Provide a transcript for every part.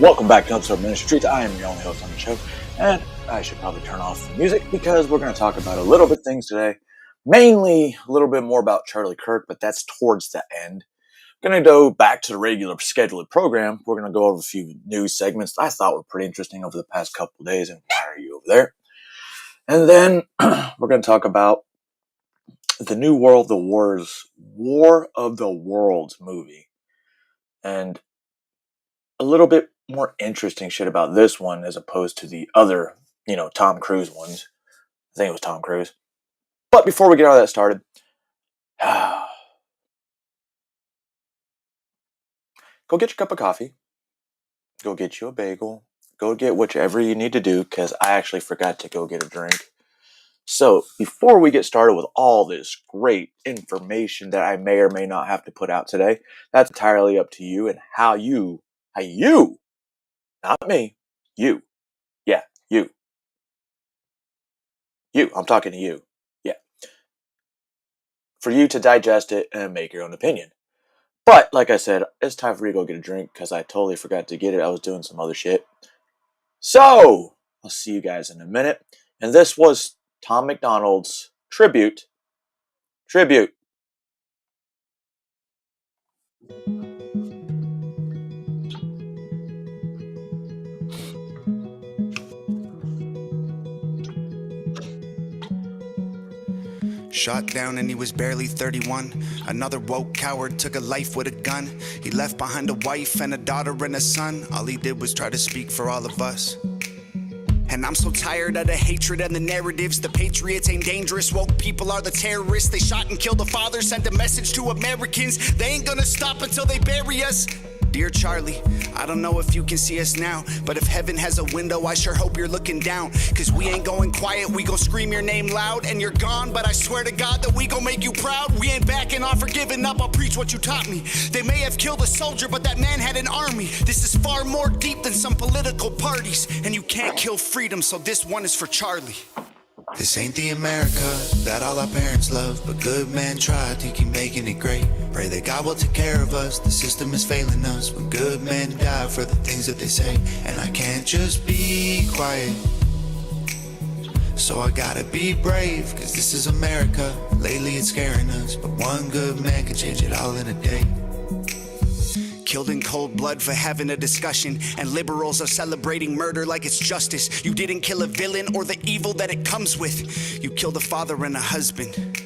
Welcome back to episode of Ministry Treats. I am your only host on the show, and I should probably turn off the music because we're going to talk about a little bit things today. Mainly a little bit more about Charlie Kirk, but that's towards the end. Going to go back to the regular scheduled program. We're going to go over a few news segments I thought were pretty interesting over the past couple of days, and why are you over there? And then we're going to talk about the New World, the War of the Worlds movie. And a little bit more interesting shit about this one as opposed to the other, Tom Cruise ones. I think it was Tom Cruise. But before we get all that started, go get your cup of coffee. Go get you a bagel. Go get whichever you need to do, because I actually forgot to go get a drink. So, before we get started with all this great information that I may or may not have to put out today, that's entirely up to you and how you, not me, you, yeah, you, I'm talking to you, yeah, for you to digest it and make your own opinion. But, like I said, it's time for you to go get a drink, because I totally forgot to get it. I was doing some other shit. So, I'll see you guys in a minute. And this was Tom McDonald's tribute. Shot down and he was barely 31. Another woke coward took a life with a gun. He left behind a wife and a daughter and a son. All he did was try to speak for all of us. And I'm so tired of the hatred and the narratives. The patriots ain't dangerous, woke people are the terrorists. They shot and killed a father, sent a message to Americans. They ain't gonna stop until they bury us. Dear Charlie, I don't know if you can see us now, but if heaven has a window, I sure hope you're looking down. Cause we ain't going quiet, we gon' scream your name loud. And you're gone, but I swear to God that we gon' make you proud. We ain't backing off or giving up, I'll preach what you taught me. They may have killed a soldier, but that man had an army. This is far more deep than some political parties. And you can't kill freedom, so this one is for Charlie. This ain't the America that all our parents love, but good men try to keep making it great. Pray that God will take care of us, the system is failing us when good men die for the things that they say. And I can't just be quiet, so I gotta be brave, cause this is America. Lately it's scaring us, but one good man can change it all in a day. Killed in cold blood for having a discussion, and liberals are celebrating murder like it's justice. You didn't kill a villain or the evil that it comes with. You killed a father and a husband.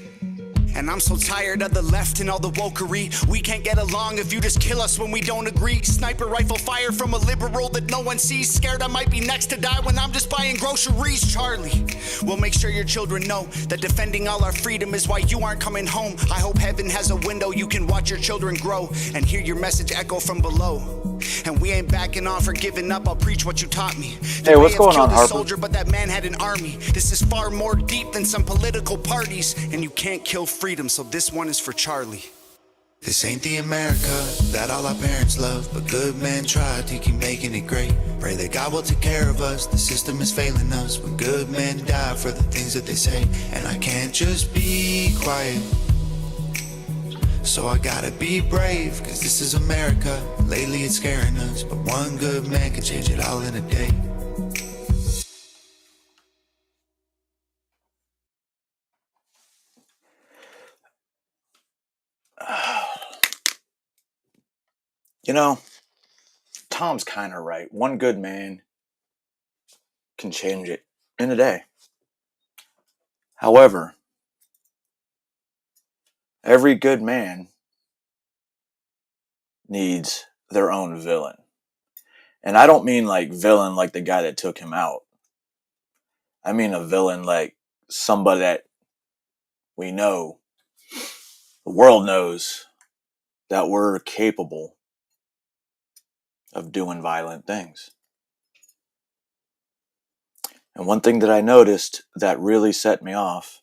And I'm so tired of the left and all the wokery. We can't get along if you just kill us when we don't agree. Sniper rifle fire from a liberal that no one sees. Scared I might be next to die when I'm just buying groceries. Charlie, we'll make sure your children know that defending all our freedom is why you aren't coming home. I hope heaven has a window you can watch your children grow and hear your message echo from below. And we ain't backing off or giving up, I'll preach what you taught me. Hey, what's going on, Harper? Soldier, but that man had an army. This is far more deep than some political parties. And you can't kill freedom, so this one is for Charlie. This ain't the America that all our parents love, but good men try to keep making it great. Pray that God will take care of us, the system is failing us when good men die for the things that they say. And I can't just be quiet, so I gotta be brave, cause this is America. Lately it's scaring us, but one good man can change it all in a day. Tom's kind of right. One good man can change it in a day. However, every good man needs their own villain. And I don't mean like villain like the guy that took him out. I mean a villain like somebody that we know, the world knows, that we're capable of doing violent things. And one thing that I noticed that really set me off,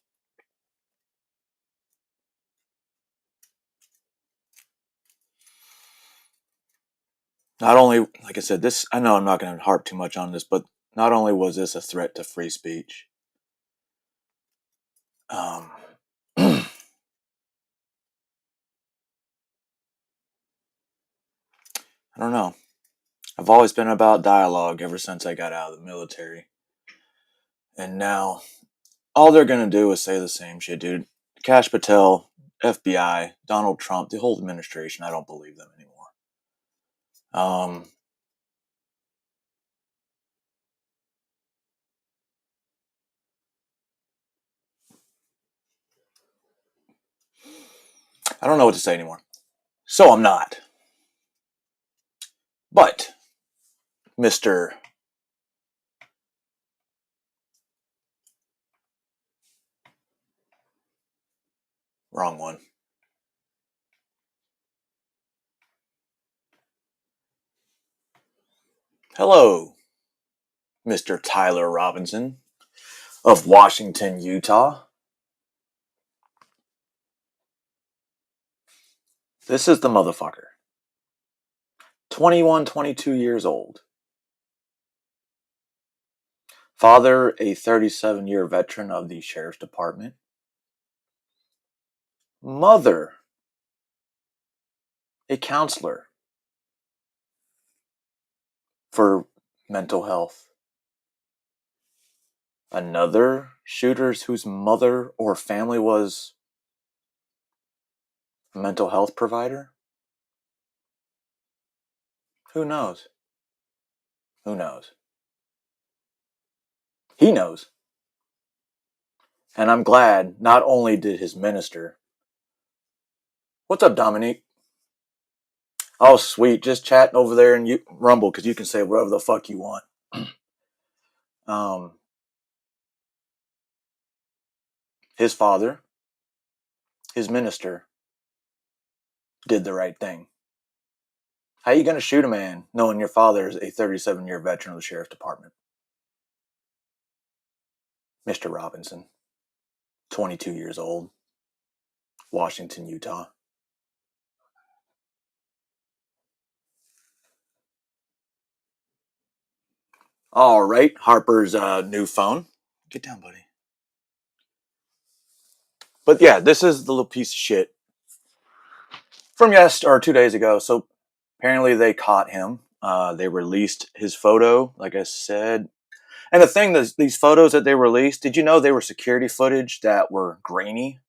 not only, like I said, this, I know I'm not going to harp too much on this, but not only was this a threat to free speech, I don't know. I've always been about dialogue ever since I got out of the military. And now, all they're going to do is say the same shit, dude. Kash Patel, FBI, Donald Trump, the whole administration, I don't believe them anymore. I don't know what to say anymore. So I'm not. But, Mr. Wrong one. Hello, Mr. Tyler Robinson of Washington, Utah. This is the motherfucker. 21, 22 years old. Father, a 37-year veteran of the Sheriff's Department. Mother, a counselor for mental health. Another shooters whose mother or family was a mental health provider? Who knows? Who knows? He knows. And I'm glad not only did his minister. What's up, Dominique? Oh, sweet. Just chatting over there in Rumble because you can say whatever the fuck you want. His father, his minister, did the right thing. How are you going to shoot a man knowing your father is a 37-year veteran of the Sheriff's Department? Mr. Robinson, 22 years old, Washington, Utah. All right, Harper's new phone. Get down, buddy. But yeah, this is the little piece of shit from 2 days ago. So apparently they caught him. They released his photo, like I said. And the thing, these photos that they released, did you know they were security footage that were grainy?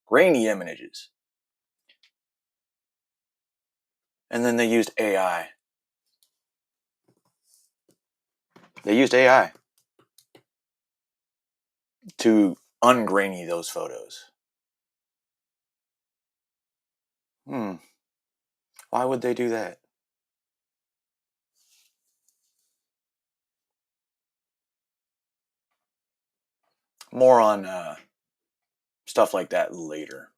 Grainy images. And then they used AI. They used AI to ungrainy those photos. Why would they do that? More on stuff like that later.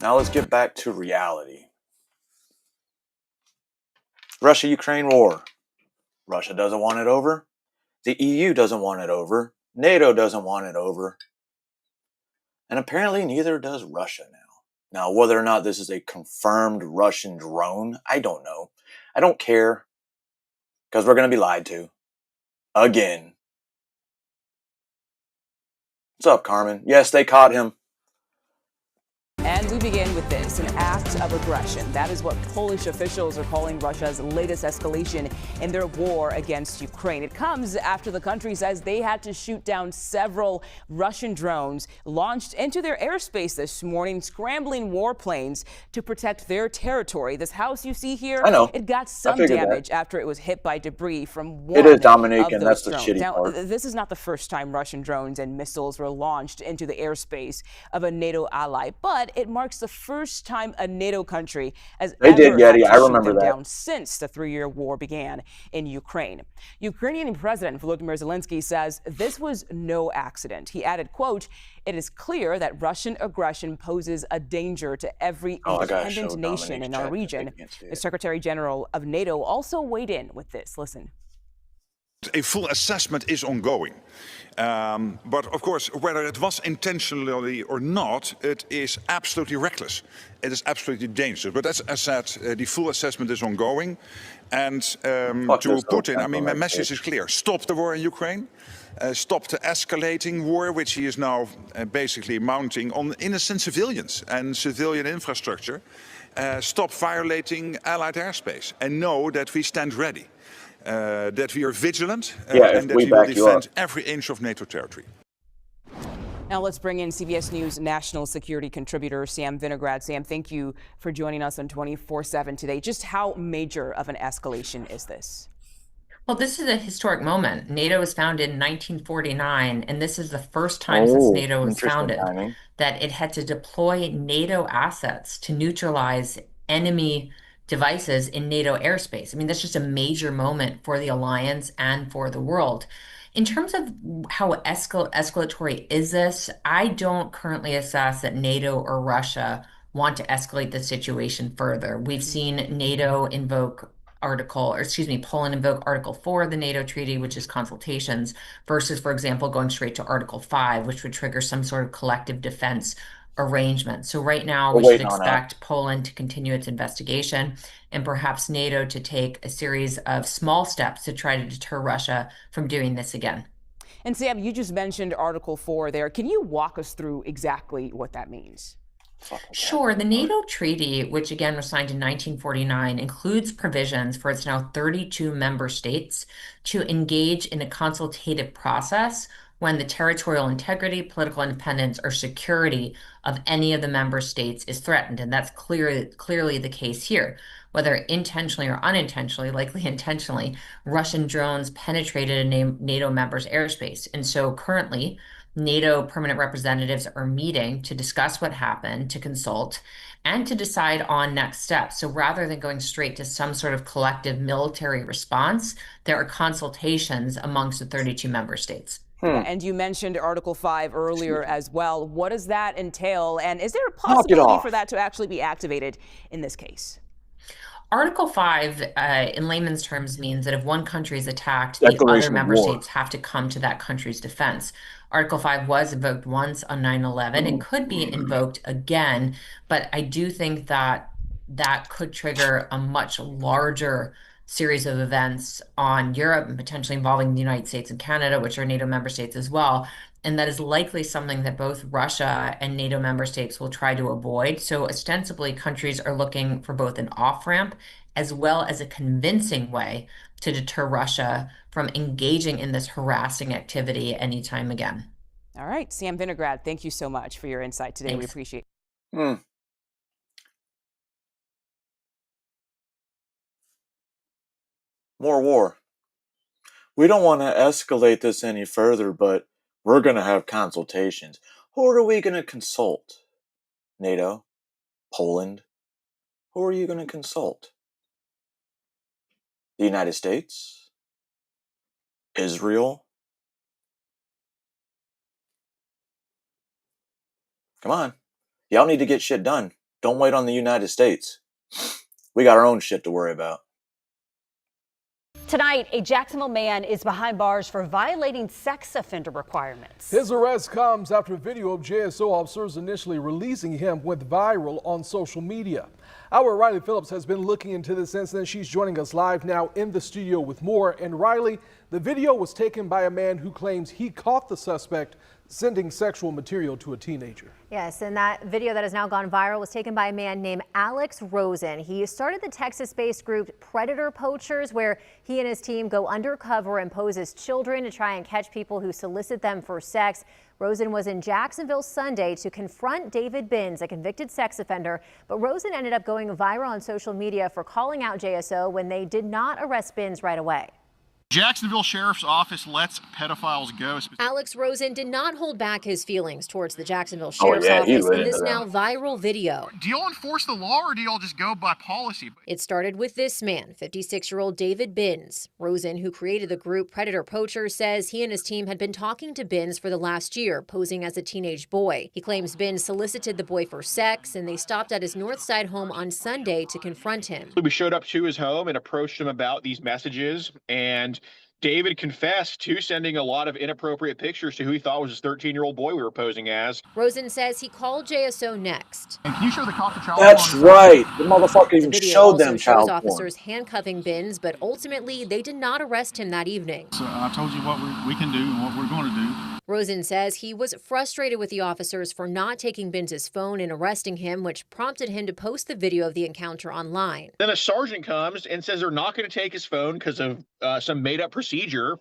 Now let's get back to reality. Russia-Ukraine war. Russia doesn't want it over. The EU doesn't want it over. NATO doesn't want it over. And apparently neither does Russia now. Now, whether or not this is a confirmed Russian drone, I don't know. I don't care. Because we're going to be lied to. Again. What's up, Carmen? Yes, they caught him. And we begin with this, an act of aggression. That is what Polish officials are calling Russia's latest escalation in their war against Ukraine. It comes after the country says they had to shoot down several Russian drones launched into their airspace this morning, scrambling warplanes to protect their territory. This house you see here, I know. It got some damage after it was hit by debris from one it is, Dominique, of and those that's the drones. shitty Now, part. this is not the first time Russian drones and missiles were launched into the airspace of a NATO ally, but it marks the first time a NATO country has ever had to shoot them down since the 3-year war began in Ukraine. Ukrainian President Volodymyr Zelensky says this was no accident. He added, quote, "It is clear that Russian aggression poses a danger to every independent nation in our region." The Secretary General of NATO also weighed in with this. Listen. A full assessment is ongoing. But of course, whether it was intentionally or not, it is absolutely reckless. It is absolutely dangerous. But as I said, the full assessment is ongoing. And to Putin, I mean, my message is clear. Stop the war in Ukraine. Stop the escalating war, which he is now basically mounting on innocent civilians and civilian infrastructure. Stop violating Allied airspace and know that we stand ready. That we are vigilant and that we will defend every inch of NATO territory. Now let's bring in CBS News national security contributor Sam Vinograd. Sam, thank you for joining us on 24/7 today. Just how major of an escalation is this? Well, this is a historic moment. NATO was founded in 1949, and this is the first time since NATO was founded that it had to deploy NATO assets to neutralize enemy devices in NATO airspace. I mean, that's just a major moment for the alliance and for the world. In terms of how escalatory is this, I don't currently assess that NATO or Russia want to escalate the situation further. We've seen NATO invoke Poland invoke Article 4 of the NATO treaty, which is consultations, versus, for example, going straight to Article 5, which would trigger some sort of collective defense arrangement. So right now, we should expect Poland to continue its investigation and perhaps NATO to take a series of small steps to try to deter Russia from doing this again. And Sam, you just mentioned Article 4 there. Can you walk us through exactly what that means? Sure. The NATO treaty, which again was signed in 1949, includes provisions for its now 32 member states to engage in a consultative process when the territorial integrity, political independence, or security of any of the member states is threatened. And that's clearly the case here. Whether intentionally or unintentionally, likely intentionally, Russian drones penetrated a NATO member's airspace. And so currently, NATO permanent representatives are meeting to discuss what happened, to consult, and to decide on next steps. So rather than going straight to some sort of collective military response, there are consultations amongst the 32 member states. Yeah, and you mentioned Article 5 earlier as well. What does that entail? And is there a possibility for that to actually be activated in this case? Article 5, in layman's terms, means that if one country is attacked, the other member states have to come to that country's defense. Article 5 was invoked once on 9/11. It could be invoked again, but I do think that that could trigger a much larger series of events on Europe and potentially involving the United States and Canada, which are NATO member states as well. And that is likely something that both Russia and NATO member states will try to avoid. So ostensibly, countries are looking for both an off-ramp as well as a convincing way to deter Russia from engaging in this harassing activity anytime again. All right, Sam Vinograd, thank you so much for your insight today. Thanks. We appreciate it. More war. We don't want to escalate this any further, but we're going to have consultations. Who are we going to consult? NATO? Poland? Who are you going to consult? The United States? Israel? Come on. Y'all need to get shit done. Don't wait on the United States. We got our own shit to worry about. Tonight, a Jacksonville man is behind bars for violating sex offender requirements. His arrest comes after a video of JSO officers initially releasing him went viral on social media. Our Riley Phillips has been looking into this incident. She's joining us live now in the studio with more. And Riley, the video was taken by a man who claims he caught the suspect sending sexual material to a teenager. Yes, and that video that has now gone viral was taken by a man named Alex Rosen. He started the Texas-based group Predator Poachers, where he and his team go undercover and pose as children to try and catch people who solicit them for sex. Rosen was in Jacksonville Sunday to confront David Binns, a convicted sex offender, but Rosen ended up going viral on social media for calling out JSO when they did not arrest Binns right away. Jacksonville Sheriff's Office lets pedophiles go. Alex Rosen did not hold back his feelings towards the Jacksonville Sheriff's Office in this now viral video. Do y'all enforce the law or do y'all just go by policy? It started with this man, 56-year-old David Binns. Rosen, who created the group Predator Poachers, says he and his team had been talking to Binns for the last year, posing as a teenage boy. He claims Binns solicited the boy for sex, and they stopped at his Northside home on Sunday to confront him. We showed up to his home and approached him about these messages, and David confessed to sending a lot of inappropriate pictures to who he thought was his 13-year-old boy we were posing as. Rosen says he called JSO next. And can you show the cost of child That's porn? right. The motherfucker even The video showed also them shows child porn. officers handcuffing Binns, but ultimately they did not arrest him that evening. So I told you what we can do and what we're going to do. Rosen says he was frustrated with the officers for not taking Binns' phone and arresting him, which prompted him to post the video of the encounter online. Then a sergeant comes and says they're not going to take his phone because of some made-up procedure,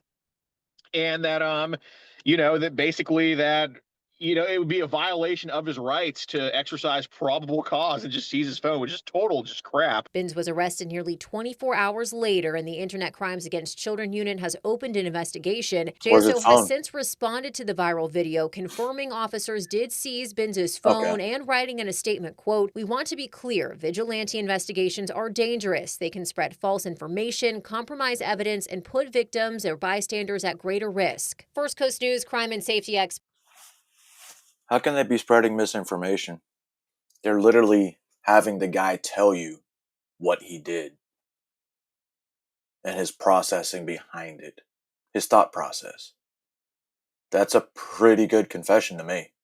and that that basically that it would be a violation of his rights to exercise probable cause and just seize his phone, which is just crap. Binns was arrested nearly 24 hours later, and the Internet Crimes Against Children Unit has opened an investigation. JSO has since responded to the viral video, confirming officers did seize Binns' phone and writing in a statement, quote, "We want to be clear, vigilante investigations are dangerous. They can spread false information, compromise evidence, and put victims or bystanders at greater risk." First Coast News crime and safety expert. How can they be spreading misinformation? They're literally having the guy tell you what he did and his processing behind it, his thought process. That's a pretty good confession to me.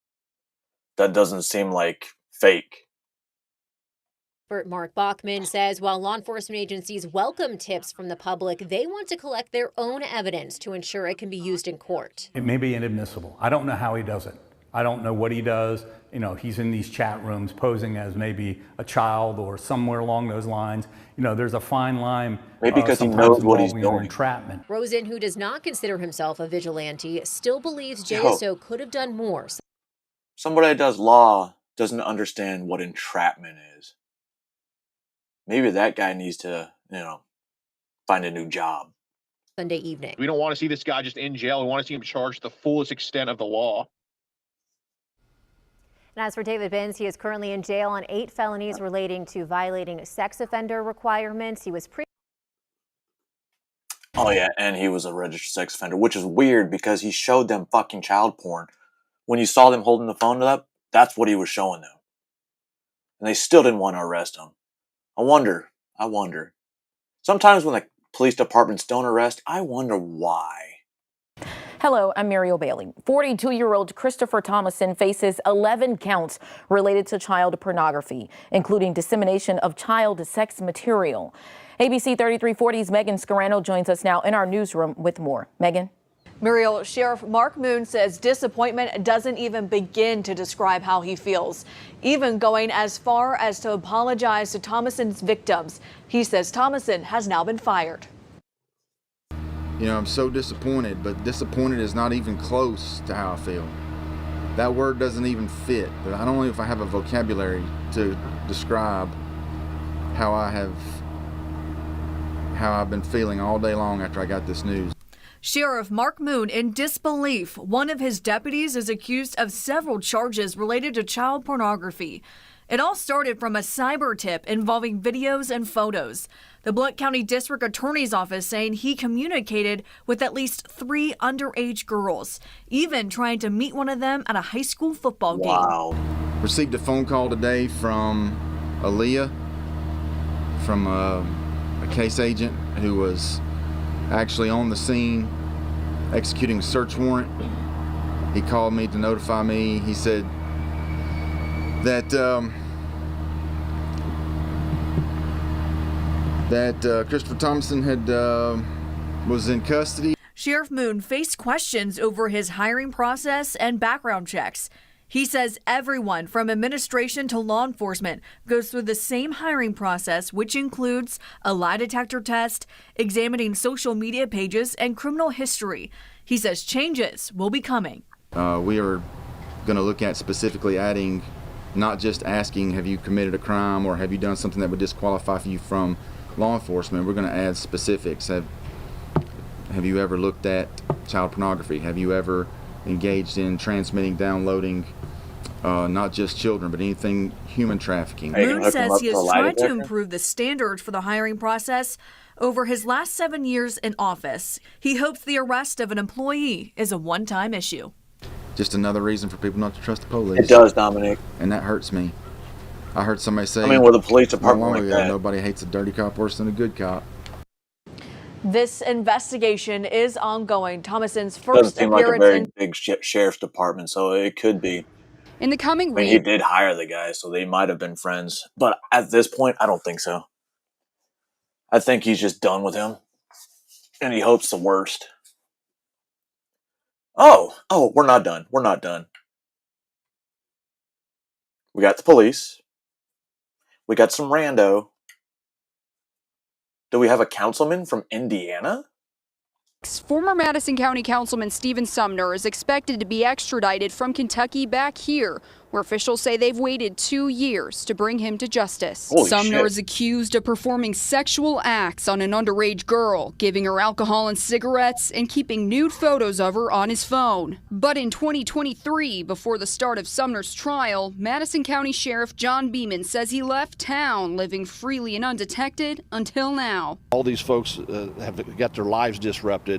That doesn't seem like fake. Mark Bachman says while law enforcement agencies welcome tips from the public, they want to collect their own evidence to ensure it can be used in court. It may be inadmissible. I don't know how he does it. I don't know what he does. He's in these chat rooms posing as maybe a child or somewhere along those lines. There's a fine line. Maybe because he knows what he's doing. Entrapment. Rosen, who does not consider himself a vigilante, still believes JSO could have done more. Somebody that does law doesn't understand what entrapment is. Maybe that guy needs to, find a new job. Sunday evening. We don't want to see this guy just in jail. We want to see him charged to the fullest extent of the law. And as for David Binns, he is currently in jail on 8 felonies relating to violating sex offender requirements. He was Oh yeah, and he was a registered sex offender, which is weird because he showed them fucking child porn. When you saw them holding the phone up, that's what he was showing them. And they still didn't want to arrest him. I wonder. Sometimes when the police departments don't arrest, I wonder why. Hello, I'm Muriel Bailey. 42-year-old Christopher Thomason faces 11 counts related to child pornography, including dissemination of child sex material. ABC 3340's Megan Scarano joins us now in our newsroom with more. Megan? Muriel, Sheriff Mark Moon says disappointment doesn't even begin to describe how he feels, even going as far as to apologize to Thomason's victims. He says Thomason has now been fired. I'm so disappointed, but disappointed is not even close to how I feel. That word doesn't even fit. I don't know if I have a vocabulary to describe how I've been feeling all day long after I got this news. Sheriff Mark Moon in disbelief. One of his deputies is accused of several charges related to child pornography. It all started from a cyber tip involving videos and photos. The Blount County District Attorney's Office saying he communicated with at least 3 underage girls, even trying to meet one of them at a high school football game. Received a phone call today from Aaliyah, from a case agent who was actually on the scene executing a search warrant. He called me to notify me. He said that Christopher Thomason was in custody. Sheriff Moon faced questions over his hiring process and background checks. He says everyone from administration to law enforcement goes through the same hiring process, which includes a lie detector test, examining social media pages, and criminal history. He says changes will be coming. We are going to look at specifically adding, not just asking, have you committed a crime or have you done something that would disqualify you from law enforcement. We're going to add specifics. Have you ever looked at child pornography? Have you ever engaged in transmitting, downloading, not just children, but anything human trafficking? Moon says he has tried to improve the standards for the hiring process over his last 7 years in office. He hopes the arrest of an employee is a one-time issue. Just another reason for people not to trust the police. It does, Dominic. And that hurts me. I heard somebody say, with the police department like that. Nobody hates a dirty cop worse than a good cop. This investigation is ongoing. Thomason's Doesn't first seem like a appearance very in big sheriff's department, so it could be. in the coming I mean, he week. did hire the guy, so they might have been friends. But at this point, I don't think so. I think he's just done with him, and he hopes the worst. Oh, we're not done. We're not done. We got the police. We got some rando. Do we have a councilman from Indiana? Former Madison County Councilman Stephen Sumner is expected to be extradited from Kentucky back here, where officials say they've waited 2 years to bring him to justice. Holy Sumner shit. is accused of performing sexual acts on an underage girl, giving her alcohol and cigarettes, and keeping nude photos of her on his phone. But in 2023, before the start of Sumner's trial, Madison County Sheriff John Beeman says he left town living freely and undetected until now. All these folks have got their lives disrupted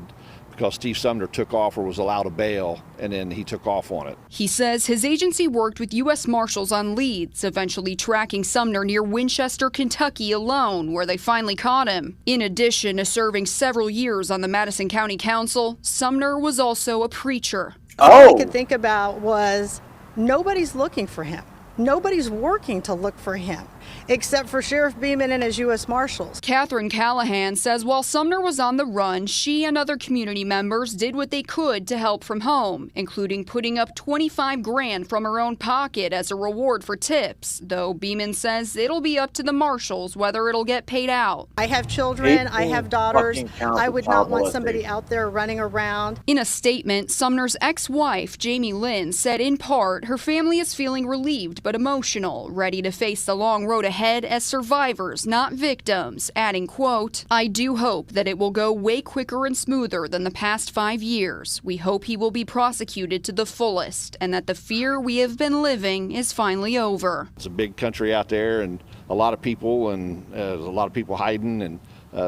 because Steve Sumner took off or was allowed a bail, and then he took off on it. He says his agency worked with U.S. Marshals on leads, eventually tracking Sumner near Winchester, Kentucky alone, where they finally caught him. In addition to serving several years on the Madison County Council, Sumner was also a preacher. All I could think about was nobody's looking for him. Nobody's working to look for him, except for Sheriff Beeman and his U.S. Marshals. Catherine Callahan says while Sumner was on the run, she and other community members did what they could to help from home, including putting up $25 grand from her own pocket as a reward for tips, though Beeman says it'll be up to the marshals whether it'll get paid out. I have children, I have daughters. I would not want somebody out there running around. In a statement, Sumner's ex-wife, Jamie Lynn, said in part her family is feeling relieved but emotional, ready to face the long road ahead as survivors, not victims, adding, quote, "I do hope that it will go way quicker and smoother than the past 5 years. We hope he will be prosecuted to the fullest and that the fear we have been living is finally over." It's a big country out there and a lot of people, and there's a lot of people hiding, and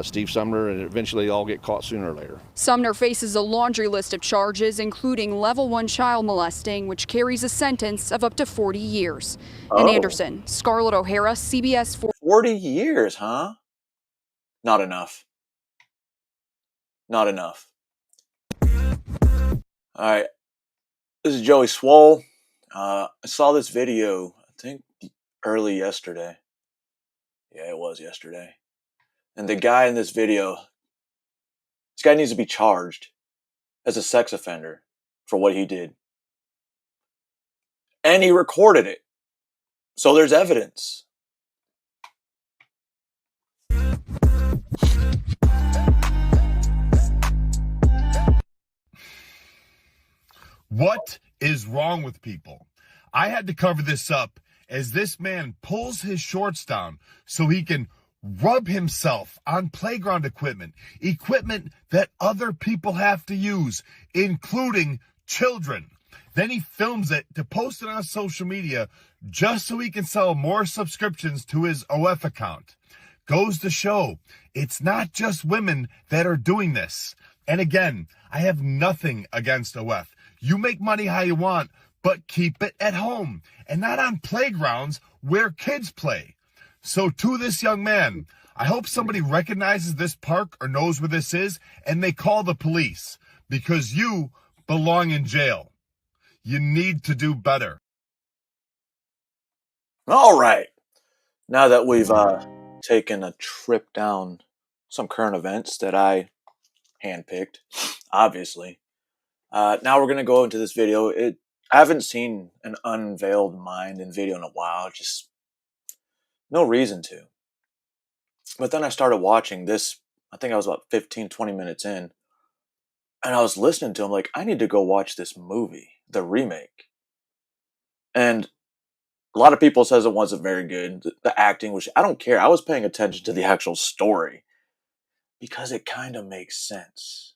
Steve Sumner, and eventually all get caught sooner or later. Sumner faces a laundry list of charges, including level 1 child molesting, which carries a sentence of up to 40 years. In Anderson, Scarlett O'Hara, CBS 4. 40 years, huh? Not enough. Not enough. All right. This is Joey Swole. I saw this video, I think, early yesterday. Yeah, it was yesterday. And the guy in this video, this guy needs to be charged as a sex offender for what he did. And he recorded it. So there's evidence. What is wrong with people? I had to cover this up as this man pulls his shorts down so he can rub himself on playground equipment that other people have to use, including children. Then he films it to post it on social media just so he can sell more subscriptions to his OF account. Goes to show, it's not just women that are doing this. And again, I have nothing against OF. You make money how you want, but keep it at home and not on playgrounds where kids play. So to this young man, I hope somebody recognizes this park or knows where this is and they call the police, because you belong in jail. You need to do better. All right. Now that we've taken a trip down some current events that I handpicked, obviously, now we're going to go into this video. I haven't seen an unveiled mind in video in a while. Just no reason to. But then I started watching this. I think I was about 15, 20 minutes in. And I was listening to him like, I need to go watch this movie, the remake. And a lot of people says it wasn't very good. The acting was, I don't care. I was paying attention to the actual story because it kind of makes sense.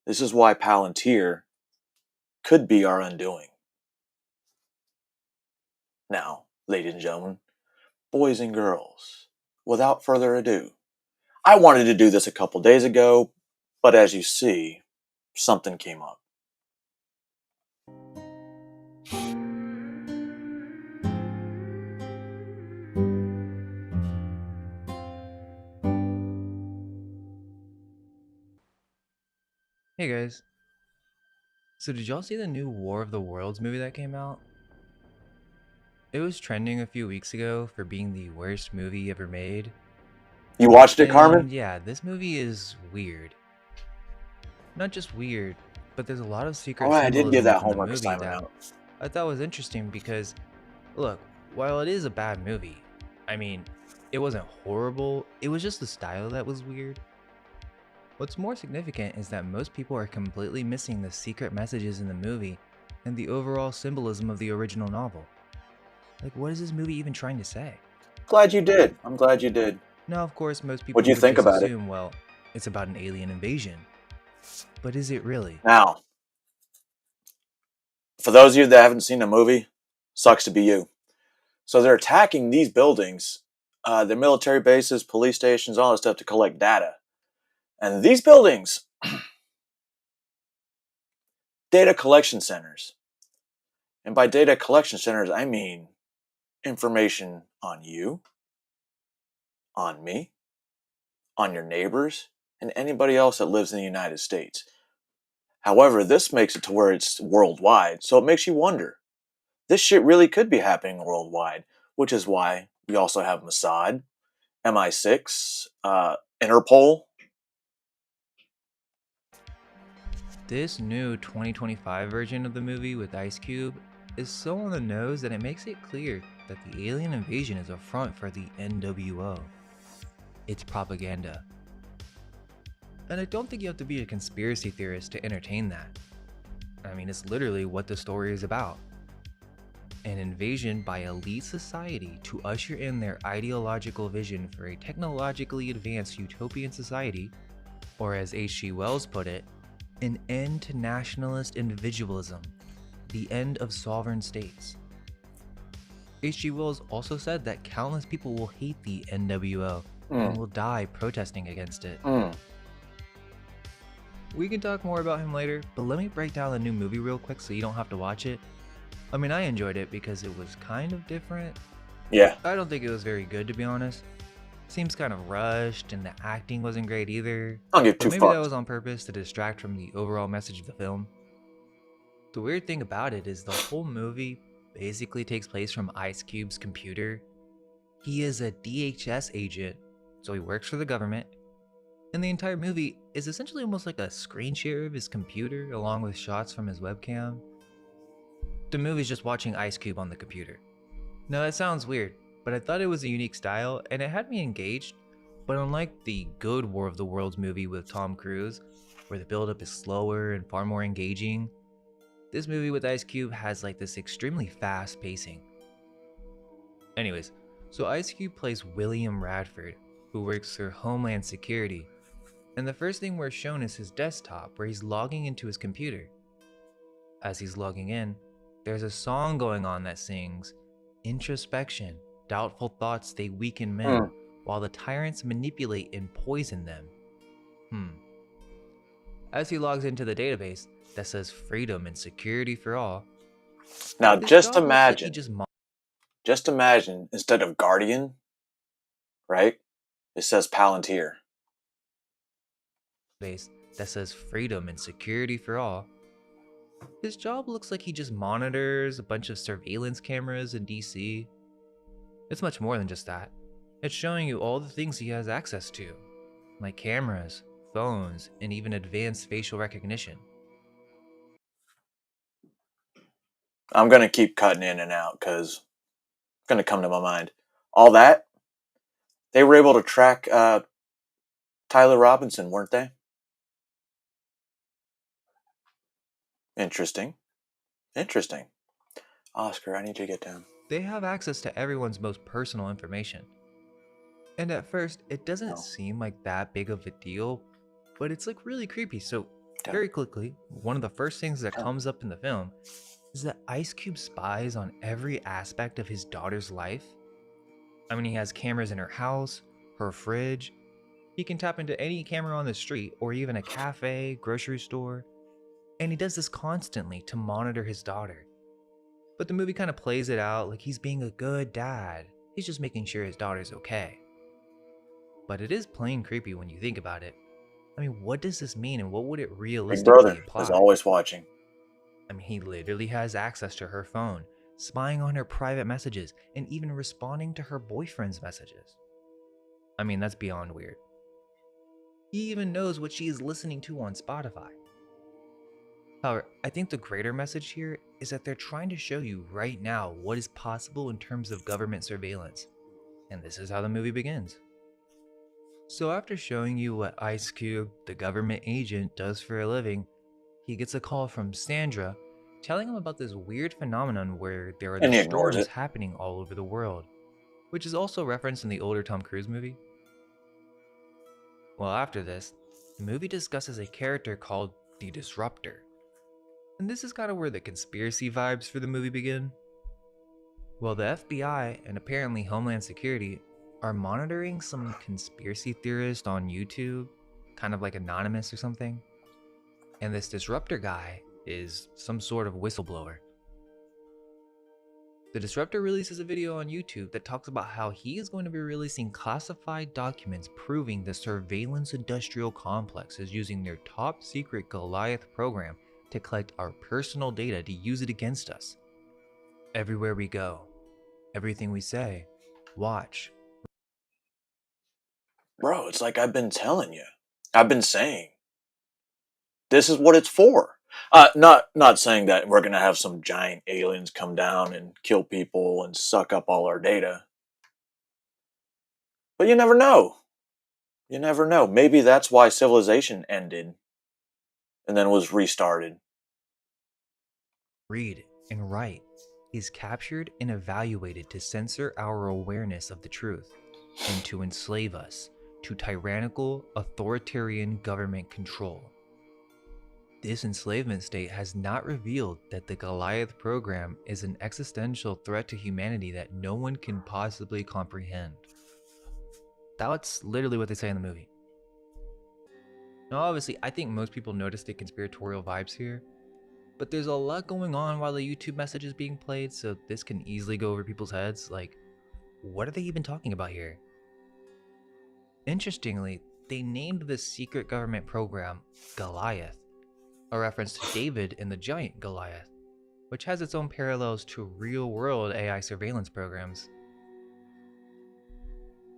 This is why Palantir could be our undoing. Now, ladies and gentlemen, boys and girls, without further ado, I wanted to do this a couple days ago, but as you see, something came up. Hey guys. So did y'all see the new War of the Worlds movie that came out? It was trending a few weeks ago for being the worst movie ever made. You watched it, Carmen? Yeah, this movie is weird. Not just weird, but there's a lot of secret Oh, I did give symbolism that within the homework movie assignment that out. I thought was interesting because, look, while it is a bad movie, I mean, it wasn't horrible, it was just the style that was weird. What's more significant is that most people are completely missing the secret messages in the movie and the overall symbolism of the original novel. Like, what is this movie even trying to say? Glad you did. I'm glad you did. Now, of course, most people What'd you would think just about it? assume, well, it's about an alien invasion. But is it really? Now, for those of you that haven't seen the movie, sucks to be you. So they're attacking these buildings, the military bases, police stations, all that stuff to collect data. And these buildings, data collection centers. And by data collection centers, I mean information on you, on me, on your neighbors, and anybody else that lives in the United States. However, this makes it to where it's worldwide, so it makes you wonder. This shit really could be happening worldwide, which is why we also have Mossad, MI6, Interpol. This new 2025 version of the movie with Ice Cube is so on the nose that it makes it clear that the alien invasion is a front for the NWO. It's propaganda. And I don't think you have to be a conspiracy theorist to entertain that. I mean, it's literally what the story is about. An invasion by elite society to usher in their ideological vision for a technologically advanced utopian society, or as H.G. Wells put it, an end to nationalist individualism, the end of sovereign states. H.G. Wells also said that countless people will hate the NWO and will die protesting against it. We can talk more about him later, but let me break down the new movie real quick so you don't have to watch it. I mean, I enjoyed it because it was kind of different. Yeah. I don't think it was very good, to be honest. Seems kind of rushed, and the acting wasn't great either. I'll give but two maybe that fucks. was on purpose to distract from the overall message of the film. The weird thing about it is the whole movie basically takes place from Ice Cube's computer. He is a DHS agent, so he works for the government. And the entire movie is essentially almost like a screen share of his computer along with shots from his webcam. The movie's just watching Ice Cube on the computer. Now that sounds weird, but I thought it was a unique style and it had me engaged. But unlike the good War of the Worlds movie with Tom Cruise, where the build-up is slower and far more engaging, this movie with Ice Cube has like this extremely fast pacing. Anyways, so Ice Cube plays William Radford, who works for Homeland Security. And the first thing we're shown is his desktop, where he's logging into his computer. As he's logging in, there's a song going on that sings, "Introspection, doubtful thoughts they weaken men, while the tyrants manipulate and poison them." As he logs into the database that says freedom and security for all. Now just imagine, instead of Guardian, right? It says Palantir. That says freedom and security for all. His job looks like he just monitors a bunch of surveillance cameras in DC. It's much more than just that. It's showing you all the things he has access to, like cameras, phones, and even advanced facial recognition. I'm going to keep cutting in and out because it's going to come to my mind. All that, they were able to track Tyler Robinson, weren't they? Interesting. Oscar, I need you to get down. They have access to everyone's most personal information. And at first, it doesn't seem like that big of a deal, but it's like really creepy. So very quickly, one of the first things that comes up in the film is that Ice Cube spies on every aspect of his daughter's life. I mean, he has cameras in her house, her fridge. He can tap into any camera on the street or even a cafe, grocery store. And he does this constantly to monitor his daughter. But the movie kind of plays it out like he's being a good dad. He's just making sure his daughter's okay. But it is plain creepy when you think about it. I mean, what does this mean and what would it Big realistically Brother imply? is always watching. I mean, he literally has access to her phone, spying on her private messages, and even responding to her boyfriend's messages. I mean, that's beyond weird. He even knows what she is listening to on Spotify. However, I think the greater message here is that they're trying to show you right now what is possible in terms of government surveillance. And this is how the movie begins. So after showing you what Ice Cube, the government agent, does for a living, he gets a call from Sandra telling him about this weird phenomenon where there are And he these ignores storms it. happening all over the world, which is also referenced in the older Tom Cruise movie. Well, after this, the movie discusses a character called the Disruptor. And this is kind of where the conspiracy vibes for the movie begin. Well, the FBI and apparently Homeland Security are monitoring some conspiracy theorist on YouTube, kind of like Anonymous or something. And this Disruptor guy is some sort of whistleblower. The Disruptor releases a video on YouTube that talks about how he is going to be releasing classified documents proving the surveillance industrial complex is using their top secret Goliath program to collect our personal data to use it against us. Everywhere we go, everything we say, watch. Bro, it's like I've been telling you. I've been saying. This is what it's for. Not saying that we're going to have some giant aliens come down and kill people and suck up all our data. But you never know. You never know. Maybe that's why civilization ended and then was restarted. Read and write is captured and evaluated to censor our awareness of the truth and to enslave us to tyrannical, authoritarian government control. This enslavement state has not revealed that the Goliath program is an existential threat to humanity that no one can possibly comprehend. That's literally what they say in the movie. Now, obviously, I think most people notice the conspiratorial vibes here, but there's a lot going on while the YouTube message is being played, so this can easily go over people's heads. Like, what are they even talking about here? Interestingly, they named this secret government program Goliath, a reference to David in the giant Goliath, which has its own parallels to real-world AI surveillance programs.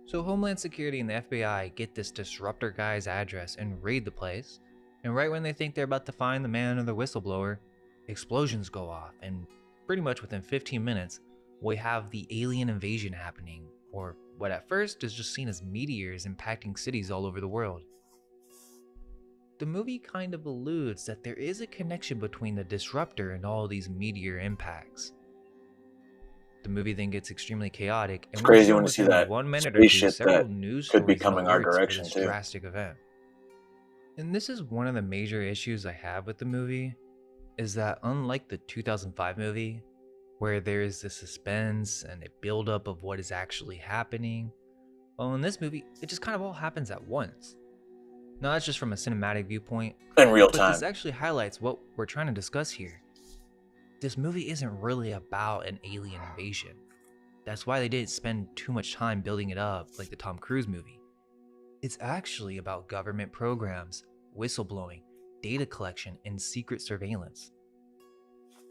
So Homeland Security and the FBI get this disruptor guy's address and raid the place, and right when they think they're about to find the man or the whistleblower, explosions go off, and pretty much within 15 minutes, we have the alien invasion happening, or what at first is just seen as meteors impacting cities all over the world. The movie kind of alludes that there is a connection between the disruptor and all these meteor impacts. The movie then gets extremely chaotic, and It's we're crazy shown when you see within that 1 minute or two spaceship several that news could be stories and coming our alerts for direction this too. drastic event. And this is one of the major issues I have with the movie, is that unlike the 2005 movie, where there is the suspense and a buildup of what is actually happening, well, in this movie, it just kind of all happens at once. Now that's just from a cinematic viewpoint, In real but time. this actually highlights what we're trying to discuss here. This movie isn't really about an alien invasion. That's why they didn't spend too much time building it up like the Tom Cruise movie. It's actually about government programs, whistleblowing, data collection, and secret surveillance.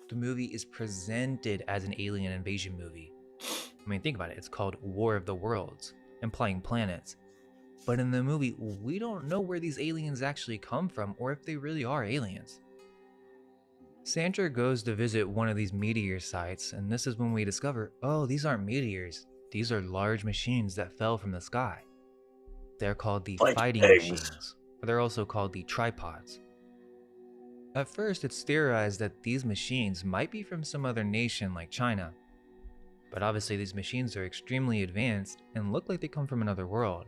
The movie is presented as an alien invasion movie. I mean, think about it. It's called War of the Worlds, implying planets. But in the movie, we don't know where these aliens actually come from or if they really are aliens. Sandra goes to visit one of these meteor sites, and this is when we discover, oh, these aren't meteors. These are large machines that fell from the sky. They're called the Like fighting eggs. machines, or they're also called the tripods. At first, it's theorized that these machines might be from some other nation like China, but obviously these machines are extremely advanced and look like they come from another world.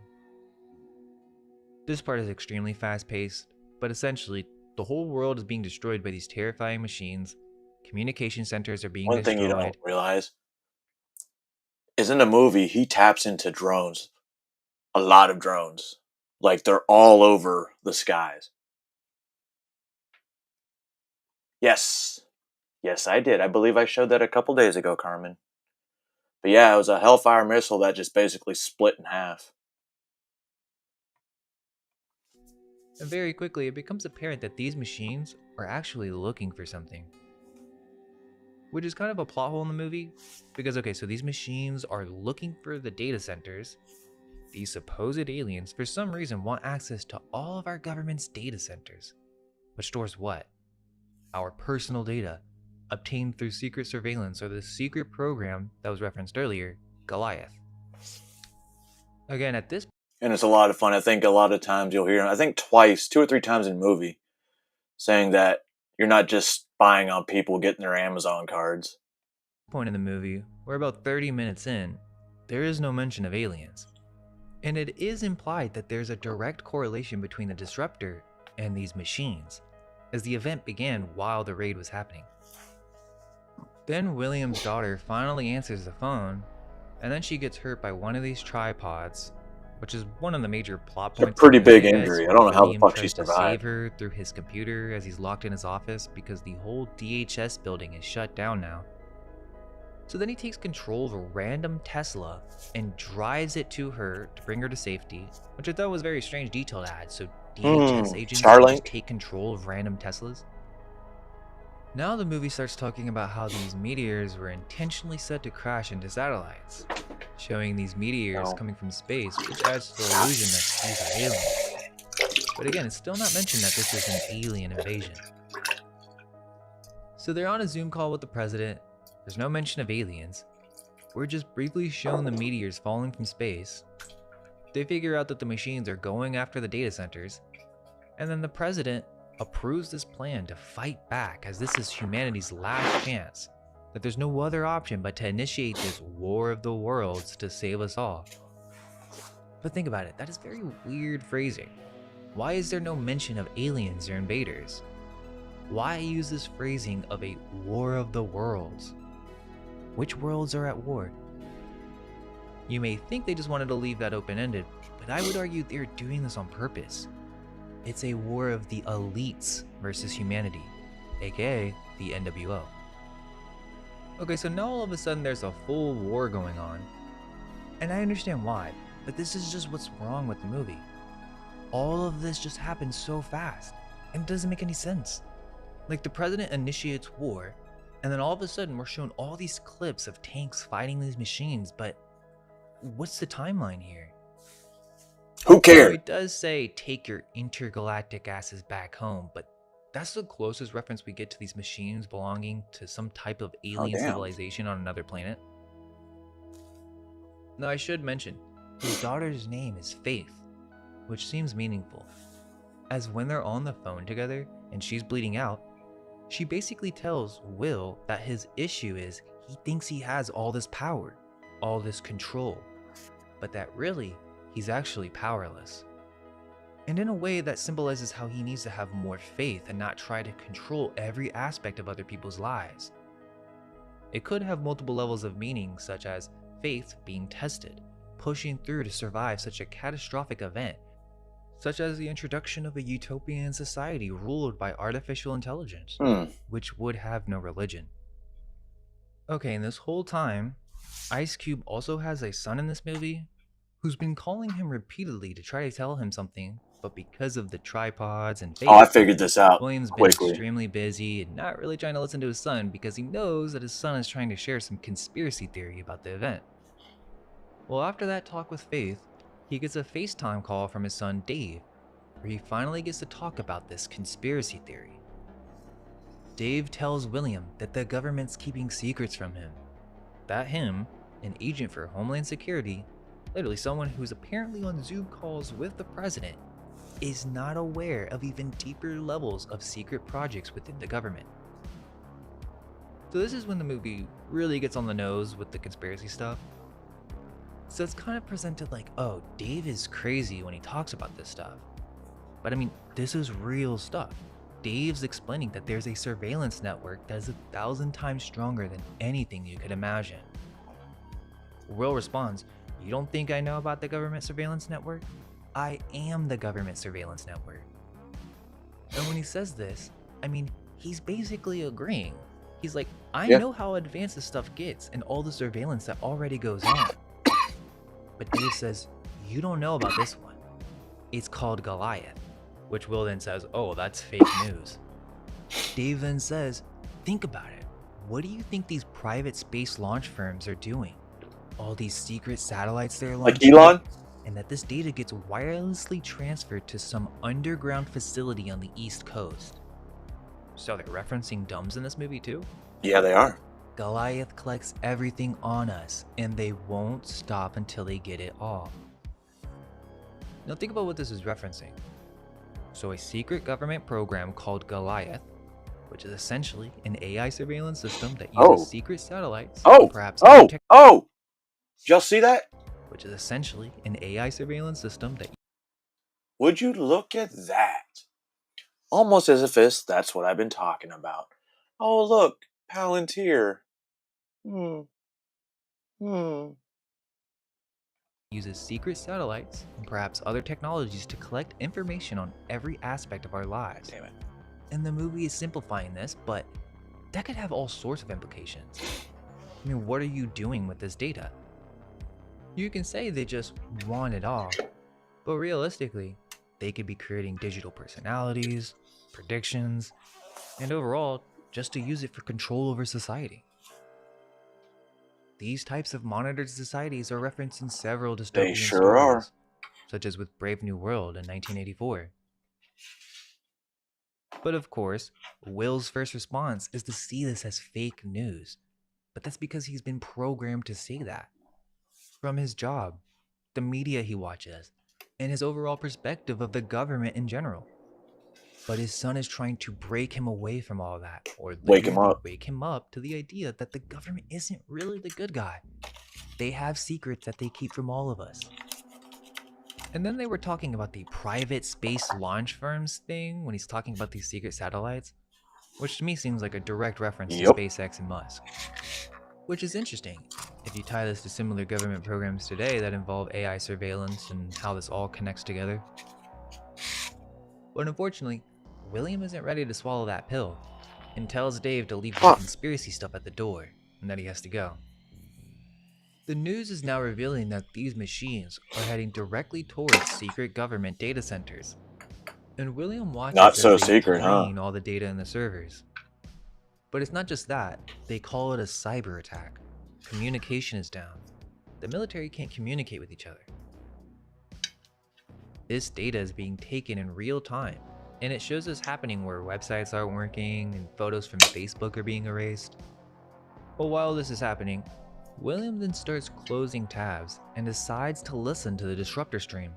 This part is extremely fast-paced, but essentially, the whole world is being destroyed by these terrifying machines, communication centers are being One thing you don't destroyed. realize is in the movie, he taps into drones. A lot of drones. Like they're all over the skies. Yes. Yes, I did. I believe I showed that a couple days ago, Carmen. But yeah, it was a Hellfire missile that just basically split in half. And very quickly, it becomes apparent that these machines are actually looking for something. Which is kind of a plot hole in the movie, because okay, so these machines are looking for the data centers. These supposed aliens, for some reason, want access to all of our government's data centers. Which stores what? Our personal data, obtained through secret surveillance or the secret program that was referenced earlier, Goliath. Again, at this and it's a lot of fun. I think a lot of times you'll hear, I think twice, 2 or 3 times in the movie, saying that you're not just spying on people getting their Amazon cards. Point in the movie, we're about 30 minutes in, there is no mention of aliens. And it is implied that there's a direct correlation between the disruptor and these machines, as the event began while the raid was happening. Then William's daughter finally answers the phone, and then she gets hurt by one of these tripods, which is one of the major plot points. It's a pretty big injury. I don't know how the fuck she survived. William tries to save her through his computer as he's locked in his office because the whole DHS building is shut down now. So then he takes control of a random Tesla and drives it to her to bring her to safety, which I thought was a very strange detail to add. So DHS agents just take control of random Teslas? Now the movie starts talking about how these meteors were intentionally set to crash into satellites, showing these meteors coming from space, which adds to the illusion that these are aliens. But again, it's still not mentioned that this is an alien invasion. So they're on a Zoom call with the president. There's no mention of aliens. We're just briefly shown the meteors falling from space. They figure out that the machines are going after the data centers, and then the president approves this plan to fight back, as this is humanity's last chance, that there's no other option but to initiate this war of the worlds to save us all. But think about it, that is very weird phrasing. Why is there no mention of aliens or invaders? Why use this phrasing of a war of the worlds? Which worlds are at war? You may think they just wanted to leave that open-ended, but I would argue they're doing this on purpose. It's a war of the elites versus humanity, aka the NWO. Okay, so now all of a sudden there's a full war going on. And I understand why, but this is just what's wrong with the movie. All of this just happens so fast, and it doesn't make any sense. Like, the president initiates war, and then all of a sudden we're shown all these clips of tanks fighting these machines, but what's the timeline here? Who cares? It does say, take your intergalactic asses back home, but that's the closest reference we get to these machines belonging to some type of alien civilization on another planet. Now, I should mention, his daughter's name is Faith, which seems meaningful, as when they're on the phone together and she's bleeding out, she basically tells Will that his issue is he thinks he has all this power, all this control, but that really, he's actually powerless. And in a way that symbolizes how he needs to have more faith and not try to control every aspect of other people's lives. It could have multiple levels of meaning, such as faith being tested, pushing through to survive such a catastrophic event, such as the introduction of a utopian society ruled by artificial intelligence, which would have no religion. Okay, and this whole time, Ice Cube also has a son in this movie who's been calling him repeatedly to try to tell him something, but because of the tripods and faith, I figured this out William's quickly. been extremely busy and not really trying to listen to his son because he knows that his son is trying to share some conspiracy theory about the event. Well, after that talk with Faith, he gets a FaceTime call from his son Dave, where he finally gets to talk about this conspiracy theory. Dave tells William that the government's keeping secrets from him, that him, an agent for Homeland Security, literally someone who's apparently on Zoom calls with the president, is not aware of even deeper levels of secret projects within the government. So this is when the movie really gets on the nose with the conspiracy stuff. So it's kind of presented like, oh, Dave is crazy when he talks about this stuff. But I mean, this is real stuff. Dave's explaining that there's a surveillance network that is 1,000 times stronger than anything you could imagine. Will responds, you don't think I know about the government surveillance network? I am the government surveillance network. And when he says this, I mean, he's basically agreeing. He's like, I know how advanced this stuff gets and all the surveillance that already goes on. But Dave says, you don't know about this one. It's called Goliath, which Will then says, "Oh, that's fake news." Dave then says, "Think about it. What do you think these private space launch firms are doing? All these secret satellites they're launching, like Elon, and that this data gets wirelessly transferred to some underground facility on the East Coast." So they're referencing dumbs in this movie too? Yeah, they are. Goliath collects everything on us, and they won't stop until they get it all. Now think about what this is referencing. So a secret government program called Goliath, which is essentially an AI surveillance system that uses secret satellites, perhaps did y'all see that? Which is essentially an AI surveillance system that... Would you look at that? Almost as if that's what I've been talking about. Oh, look, Palantir. Uses secret satellites and perhaps other technologies to collect information on every aspect of our lives. Damn it. And the movie is simplifying this, but that could have all sorts of implications. I mean, what are you doing with this data? You can say they just want it all, but realistically, they could be creating digital personalities, predictions, and overall, just to use it for control over society. These types of monitored societies are referenced in several dystopian stories, such as with Brave New World in 1984. But of course, Will's first response is to see this as fake news, but that's because he's been programmed to say that. From his job, the media he watches, and his overall perspective of the government in general. But his son is trying to break him away from all that, or wake him up to the idea that the government isn't really the good guy. They have secrets that they keep from all of us. And then they were talking about the private space launch firms thing when he's talking about these secret satellites, which to me seems like a direct reference to SpaceX and Musk. Which is interesting, if you tie this to similar government programs today that involve AI surveillance and how this all connects together. But unfortunately, William isn't ready to swallow that pill, and tells Dave to leave the conspiracy stuff at the door, and that he has to go. The news is now revealing that these machines are heading directly towards secret government data centers, and William watches as they drain all the data in the servers. But it's not just that, they call it a cyber attack. Communication is down. The military can't communicate with each other. This data is being taken in real time, and it shows this happening where websites aren't working and photos from Facebook are being erased. But while this is happening, William then starts closing tabs and decides to listen to the disruptor stream.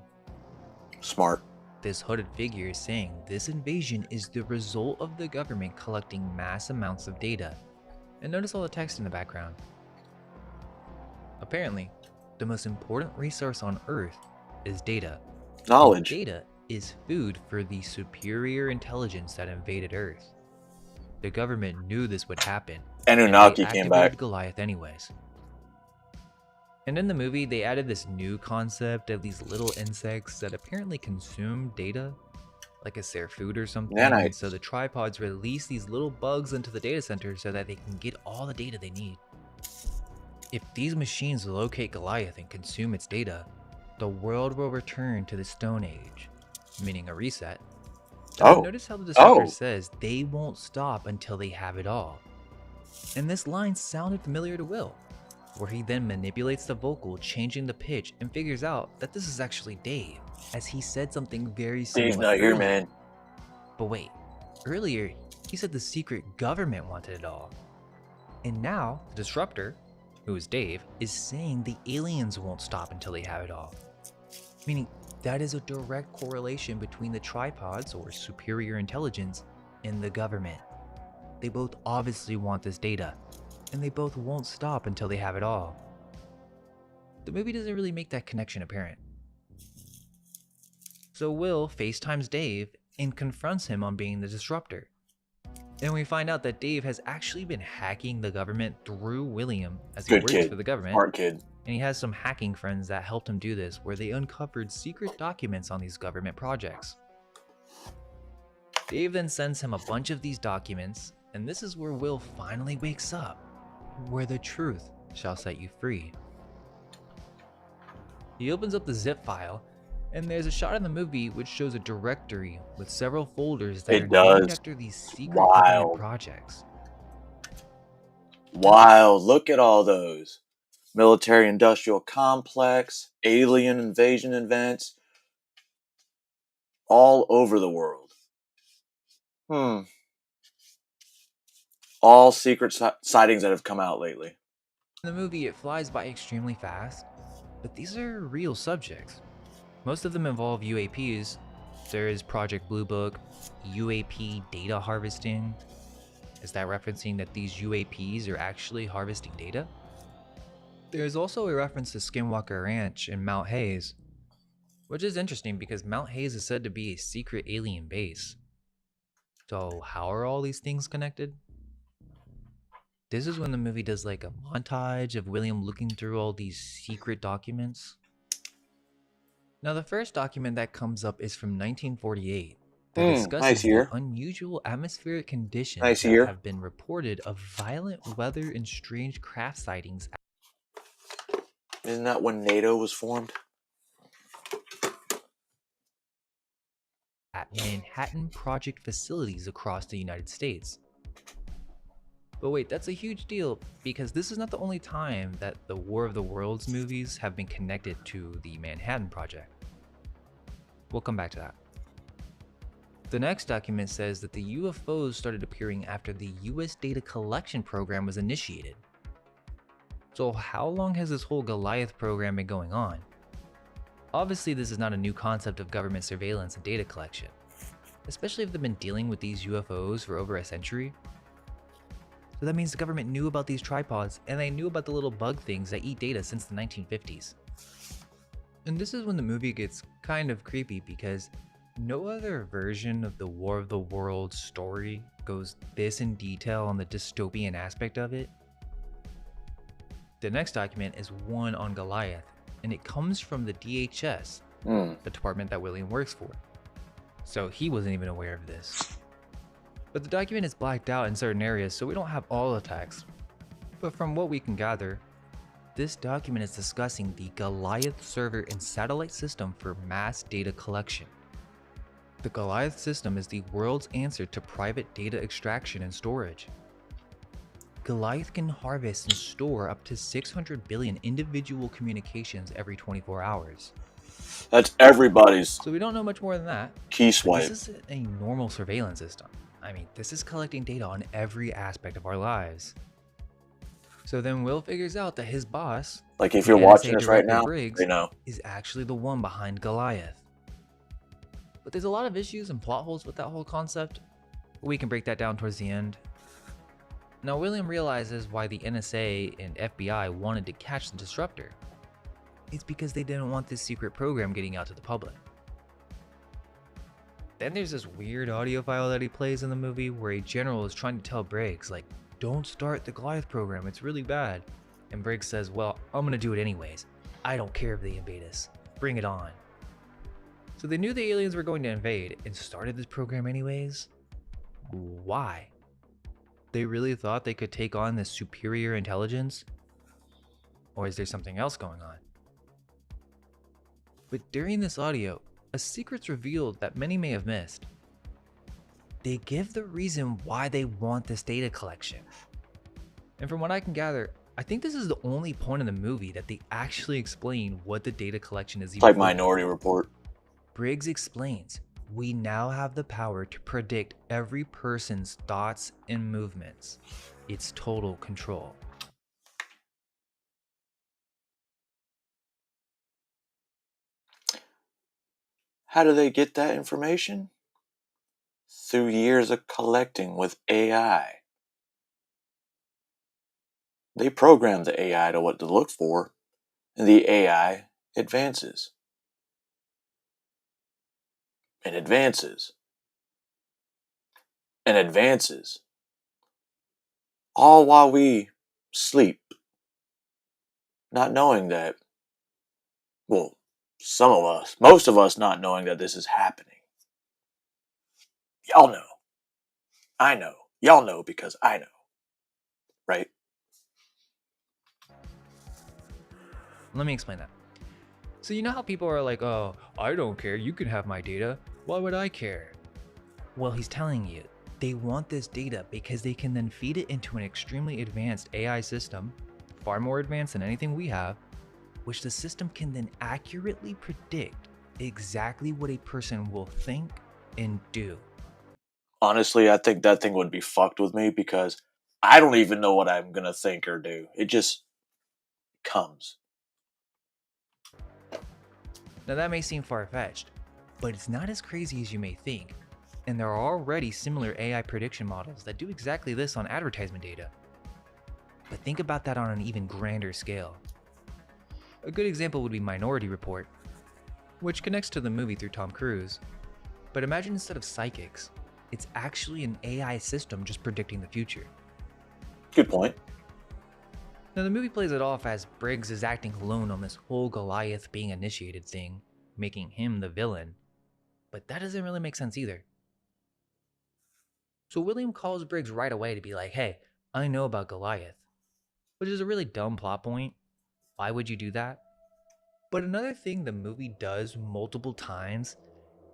Smart. This hooded figure is saying this invasion is the result of the government collecting mass amounts of data. And notice all the text in the background. Apparently, the most important resource on Earth is data. Knowledge. And data is food for the superior intelligence that invaded Earth. The government knew this would happen. Anunnaki came back. Goliath anyways. And in the movie, they added this new concept of these little insects that apparently consume data, like it's their food or something. Nanites. So the tripods release these little bugs into the data center so that they can get all the data they need. If these machines locate Goliath and consume its data, the world will return to the Stone Age, meaning a reset. Notice how the disruptor says they won't stop until they have it all. And this line sounded familiar to Will, where he then manipulates the vocal, changing the pitch, and figures out that this is actually Dave, as he said something very similar. Dave's not here, man. But wait, earlier he said the secret government wanted it all. And now the disruptor, who is Dave, is saying the aliens won't stop until they have it all. Meaning that is a direct correlation between the tripods, or superior intelligence, and the government. They both obviously want this data, and they both won't stop until they have it all. The movie doesn't really make that connection apparent. So Will FaceTimes Dave and confronts him on being the disruptor. And we find out that Dave has actually been hacking the government through William, as he works for the government. Smart kid. And he has some hacking friends that helped him do this, where they uncovered secret documents on these government projects. Dave then sends him a bunch of these documents, and this is where Will finally wakes up, where the truth shall set you free. He opens up the zip file, And there's a shot in the movie which shows a directory with several folders that are named after these secret government projects. Wild. Look at all those. Military-industrial complex, alien invasion events, all over the world. All secret sightings that have come out lately. In the movie, it flies by extremely fast, but these are real subjects. Most of them involve UAPs. There is Project Blue Book, UAP data harvesting. Is that referencing that these UAPs are actually harvesting data? There's also a reference to Skinwalker Ranch in Mount Hayes, which is interesting because Mount Hayes is said to be a secret alien base. So how are all these things connected? This is when the movie does like a montage of William looking through all these secret documents. Now the first document that comes up is from 1948 that discusses the unusual atmospheric conditions that have been reported of violent weather and strange craft sightings. Isn't that when NATO was formed? At Manhattan Project facilities across the United States. But wait, that's a huge deal because this is not the only time that the War of the Worlds movies have been connected to the Manhattan Project. We'll come back to that. The next document says that the UFOs started appearing after the US data collection program was initiated. So how long has this whole Goliath program been going on? Obviously, this is not a new concept of government surveillance and data collection, especially if they've been dealing with these UFOs for over a century. So that means the government knew about these tripods and they knew about the little bug things that eat data since the 1950s. And this is when the movie gets kind of creepy because no other version of the War of the Worlds story goes this in detail on the dystopian aspect of it. The next document is one on Goliath, and it comes from the DHS, the department that William works for. So he wasn't even aware of this. But the document is blacked out in certain areas, so we don't have all the text. But from what we can gather, this document is discussing the Goliath server and satellite system for mass data collection. The Goliath system is the world's answer to private data extraction and storage. Goliath can harvest and store up to 600 billion individual communications every 24 hours. That's everybody's. So we don't know much more than that. Key swipe. This is a normal surveillance system. I mean, this is collecting data on every aspect of our lives. So then Will figures out that his boss, like if you're watching this right now, Briggs, they know, is actually the one behind Goliath. But there's a lot of issues and plot holes with that whole concept. We can break that down towards the end. Now William realizes why the NSA and FBI wanted to catch the disruptor. It's because they didn't want this secret program getting out to the public. Then there's this weird audio file that he plays in the movie where a general is trying to tell Briggs, like, don't start the Goliath program, it's really bad. And Briggs says, well, I'm gonna do it anyways. I don't care if they invade us. Bring it on. So they knew the aliens were going to invade and started this program anyways? Why? They really thought they could take on this superior intelligence? Or is there something else going on? But during this audio, a secret's revealed that many may have missed. They give the reason why they want this data collection. And from what I can gather, I think this is the only point in the movie that they actually explain what the data collection is. Like Minority Report. Briggs explains, we now have the power to predict every person's thoughts and movements. It's total control. How do they get that information? Through years of collecting with AI. They program the AI to what to look for, and the AI advances. And advances. And advances. All while we sleep. Not knowing that, well, some of us, most of us not knowing that this is happening. Y'all know. I know. Y'all know because I know. Right? Let me explain that. So you know how people are like, oh, I don't care, you can have my data, why would I care? Well, he's telling you, they want this data because they can then feed it into an extremely advanced AI system, far more advanced than anything we have, which the system can then accurately predict exactly what a person will think and do. Honestly, I think that thing would be fucked with me because I don't even know what I'm gonna think or do. It just comes. Now that may seem far-fetched, but it's not as crazy as you may think, and there are already similar AI prediction models that do exactly this on advertisement data. But think about that on an even grander scale. A good example would be Minority Report, which connects to the movie through Tom Cruise. But imagine instead of psychics, it's actually an AI system just predicting the future. Good point. Now the movie plays it off as Briggs is acting alone on this whole Goliath being initiated thing, making him the villain. But that doesn't really make sense either. So William calls Briggs right away to be like, hey, I know about Goliath. Which is a really dumb plot point. Why would you do that? But another thing the movie does multiple times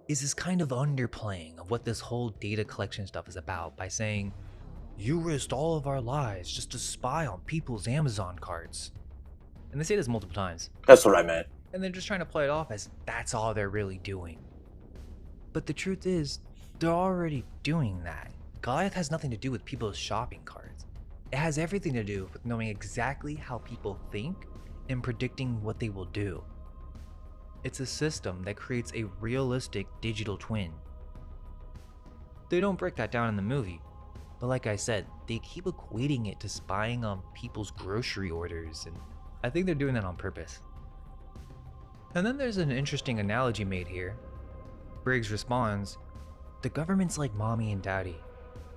is this kind of underplaying of what this whole data collection stuff is about by saying, you risked all of our lives just to spy on people's Amazon carts. And they say this multiple times. That's what I meant. And they're just trying to play it off as that's all they're really doing. But the truth is, they're already doing that. Goliath has nothing to do with people's shopping carts. It has everything to do with knowing exactly how people think and predicting what they will do. It's a system that creates a realistic digital twin. They don't break that down in the movie, but like I said, they keep equating it to spying on people's grocery orders, and I think they're doing that on purpose. And then there's an interesting analogy made here. Briggs responds, the government's like mommy and daddy.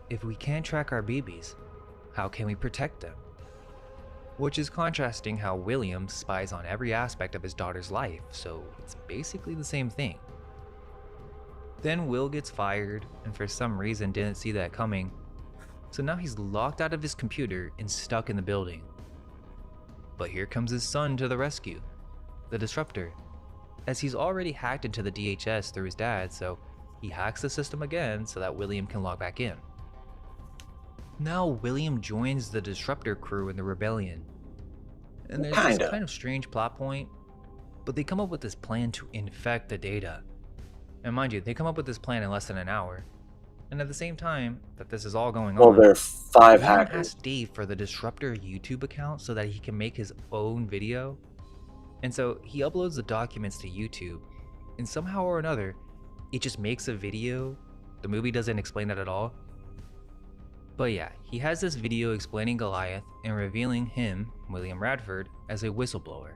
If we can't track our babies, how can we protect them? Which is contrasting how William spies on every aspect of his daughter's life, so it's basically the same thing. Then Will gets fired, and for some reason didn't see that coming, so now he's locked out of his computer and stuck in the building. But here comes his son to the rescue, the Disruptor, as he's already hacked into the DHS through his dad, so he hacks the system again so that William can log back in. Now William joins the Disruptor crew in the rebellion. And there's this kind of strange plot point, but they come up with this plan to infect the data. And mind you, they come up with this plan in less than an hour. And at the same time that this is all going on, there are 5 William hackers. asked Dave for the Disruptor YouTube account so that he can make his own video. And so he uploads the documents to YouTube, and somehow or another, it just makes a video. The movie doesn't explain that at all. But yeah, he has this video explaining Goliath and revealing him, William Radford, as a whistleblower.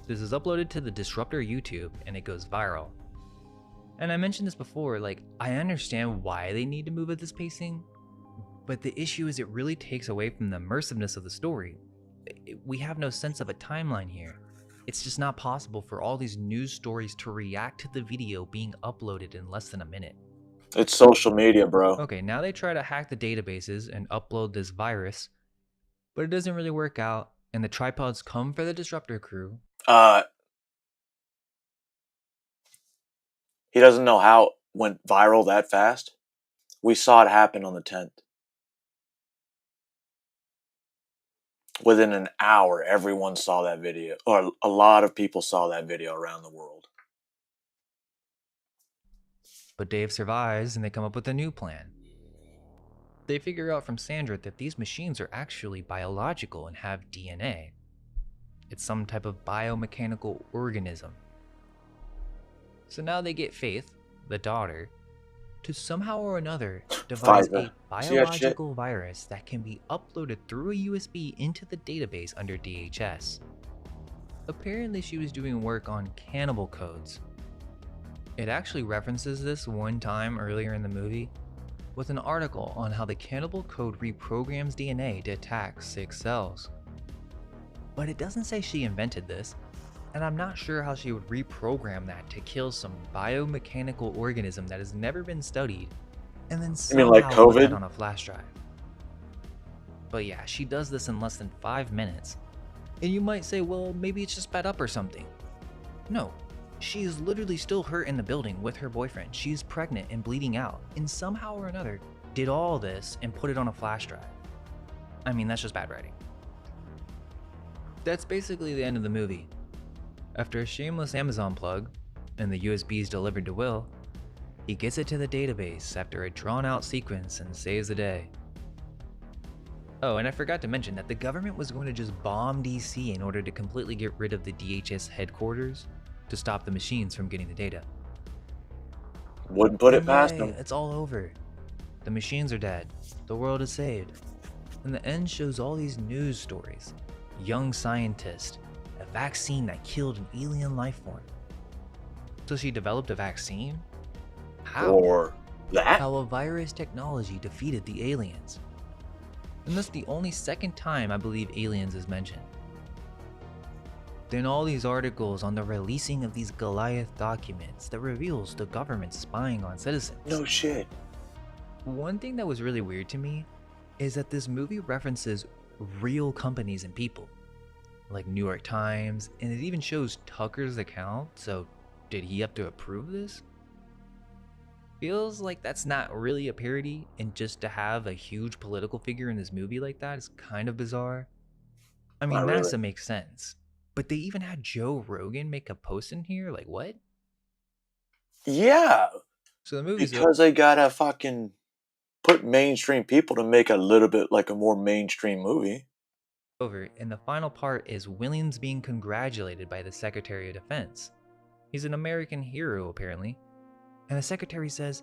This is uploaded to the Disruptor YouTube and it goes viral. And I mentioned this before, like, I understand why they need to move at this pacing, but the issue is it really takes away from the immersiveness of the story. We have no sense of a timeline here. It's just not possible for all these news stories to react to the video being uploaded in less than a minute. It's social media, bro. Okay, now they try to hack the databases and upload this virus, but it doesn't really work out, and the tripods come for the Disruptor crew. He doesn't know how it went viral that fast. We saw it happen on the 10th. Within an hour, everyone saw that video, or a lot of people saw that video around the world. But Dave survives and they come up with a new plan. They figure out from Sandra that these machines are actually biological and have DNA. It's some type of biomechanical organism. So now they get Faith, the daughter, to somehow or another devise a biological virus that can be uploaded through a USB into the database under DHS. Apparently she was doing work on cannibal codes. It actually references this one time earlier in the movie with an article on how the cannibal code reprograms DNA to attack sick cells. But it doesn't say she invented this, and I'm not sure how she would reprogram that to kill some biomechanical organism that has never been studied, and then somehow like COVID? put that on a flash drive. But yeah, she does this in less than 5 minutes, and you might say, well, maybe it's just sped up or something. No, she is literally still hurt in the building with her boyfriend. She is pregnant and bleeding out, and somehow or another did all this and put it on a flash drive. I mean, that's just bad writing. That's basically the end of the movie. After a shameless Amazon plug, and the USB is delivered to Will, he gets it to the database after a drawn-out sequence and saves the day. Oh, and I forgot to mention that the government was going to just bomb DC in order to completely get rid of the DHS headquarters to stop the machines from getting the data. Wouldn't put it past Yay, them. it's all over. The machines are dead. The world is saved. And the end shows all these news stories. Young scientist, a vaccine that killed an alien life form. So she developed a vaccine? How? Or that? How a virus technology defeated the aliens. And that's the only second time I believe aliens is mentioned. Then all these articles on the releasing of these Goliath documents that reveals the government spying on citizens. No shit. One thing that was really weird to me is that this movie references real companies and people, like New York Times, and it even shows Tucker's account, so did he have to approve this? Feels like that's not really a parody, and just to have a huge political figure in this movie like that is kind of bizarre. I mean, Not NASA really. makes sense, but they even had Joe Rogan make a post in here, like what? Yeah. So the movie's because they gotta fucking put mainstream people to make a little bit like a more mainstream movie. over, and the final part is Williams being congratulated by the Secretary of Defense. He's an American hero, apparently. And the Secretary says,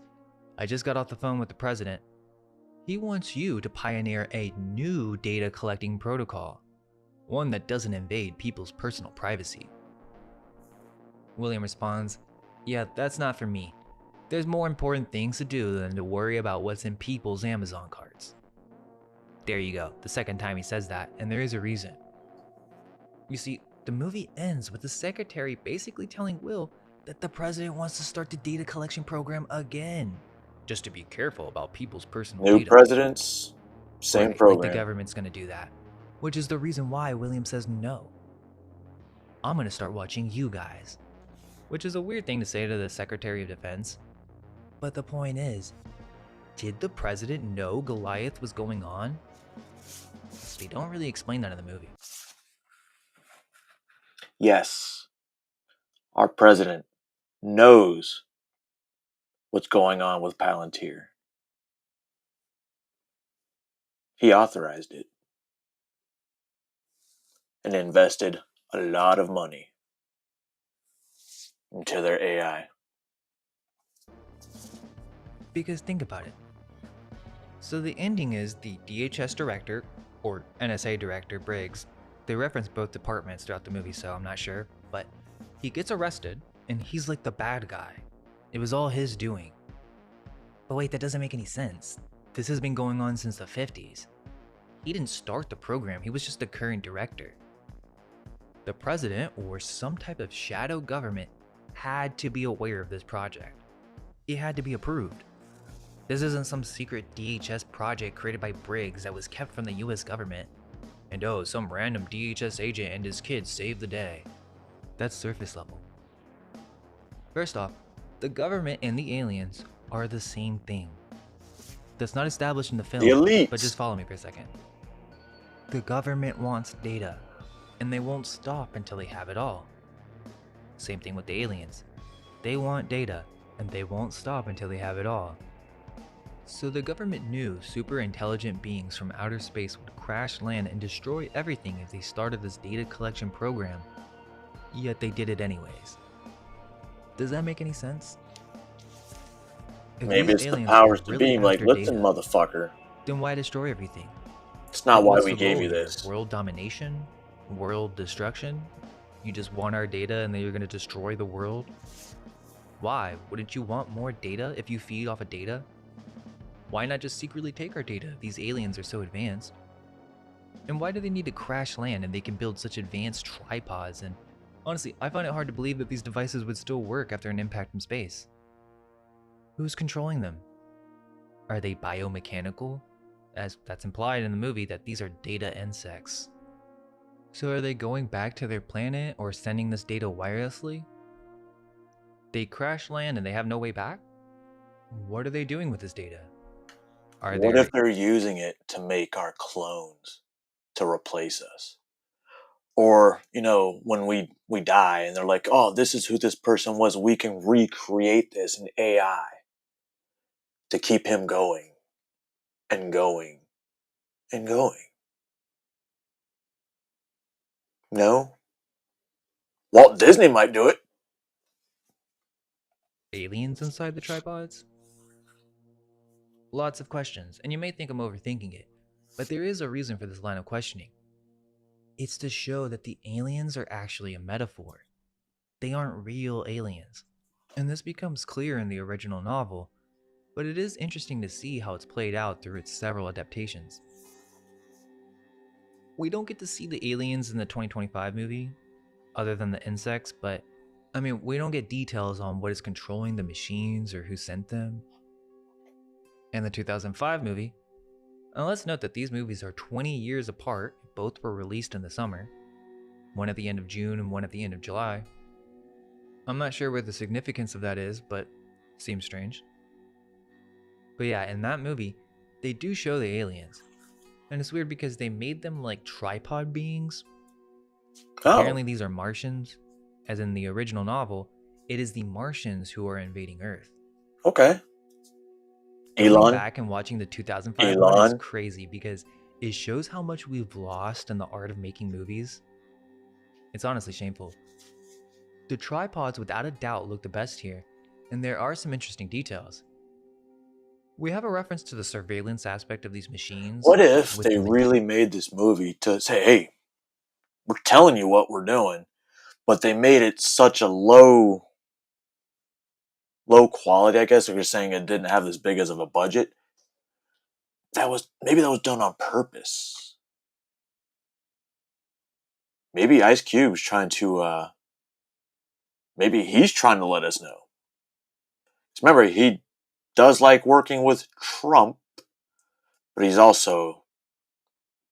"I just got off the phone with the President. He wants you to pioneer a new data collecting protocol, one that doesn't invade people's personal privacy." William responds, "Yeah, that's not for me. There's more important things to do than to worry about what's in people's Amazon carts." There you go, the second time he says that, and there is a reason. You see, the movie ends with the Secretary basically telling Will that the President wants to start the data collection program again, just to be careful about people's personal New data. presidents, same Right, program. like the government's gonna do that, which is the reason why William says no. "I'm gonna start watching you guys," which is a weird thing to say to the Secretary of Defense. But the point is, did the President know Goliath was going on? They don't really explain that in the movie. Yes. Our president knows what's going on with Palantir. He authorized it and invested a lot of money into their AI. Because think about it. So the ending is the DHS director, or NSA director, Briggs. They reference both departments throughout the movie, so I'm not sure, but he gets arrested, and he's like the bad guy. It was all his doing. But wait, that doesn't make any sense. This has been going on since the 50s. He didn't start the program, he was just the current director. The president, or some type of shadow government, had to be aware of this project. It had to be approved. This isn't some secret DHS project created by Briggs that was kept from the US government. And oh, some random DHS agent and his kids saved the day. That's surface level. First off, the government and the aliens are the same thing. That's not established in the film, but just follow me for a second. The government wants data, and they won't stop until they have it all. Same thing with the aliens. They want data, and they won't stop until they have it all. So the government knew super intelligent beings from outer space would crash land and destroy everything if they started this data collection program, yet they did it anyways. Does that make any sense? If Maybe these it's the aliens powers are to really be like, after listen, data, motherfucker. then why destroy everything? It's not why What's we the gave goal you here? this. World domination? World destruction? You just want our data and then you're gonna destroy the world? Why? Wouldn't you want more data if you feed off of data? Why not just secretly take our data if these aliens are so advanced? And why do they need to crash land and they can build such advanced tripods? And honestly, I find it hard to believe that these devices would still work after an impact from space. Who's controlling them? Are they biomechanical? As that's implied in the movie that these are data insects. So are they going back to their planet or sending this data wirelessly? They crash land and they have no way back? What are they doing with this data? What if they're using it to make our clones to replace us? Or, when we die and they're like, oh, this is who this person was. We can recreate this in AI to keep him going and going and going. No? Walt Disney might do it. Aliens inside the tripods? Lots of questions, and you may think I'm overthinking it, but there is a reason for this line of questioning. It's to show that the aliens are actually a metaphor. They aren't real aliens. And this becomes clear in the original novel, but it is interesting to see how it's played out through its several adaptations. We don't get to see the aliens in the 2025 movie, other than the insects, but we don't get details on what is controlling the machines or who sent them. In the 2005 movie, and let's note that these movies are 20 years apart, both were released in the summer, one at the end of June and one at the end of July. I'm not sure what the significance of that is, but seems strange. But yeah, in that movie, they do show the aliens. And it's weird because they made them like tripod beings. Apparently these are Martians, as in the original novel, it is the Martians who are invading Earth. Okay. Going back and watching the 2005 one is crazy because it shows how much we've lost in the art of making movies. It's honestly shameful. The tripods without a doubt look the best here, and there are some interesting details. We have a reference to the surveillance aspect of these machines. What if they really made this movie to say, hey, we're telling you what we're doing, but they made it such a low quality, I guess, if you're saying it didn't have as big as of a budget. Maybe that was done on purpose. Maybe Ice Cube's trying to maybe he's trying to let us know. Remember, he does like working with Trump, but he's also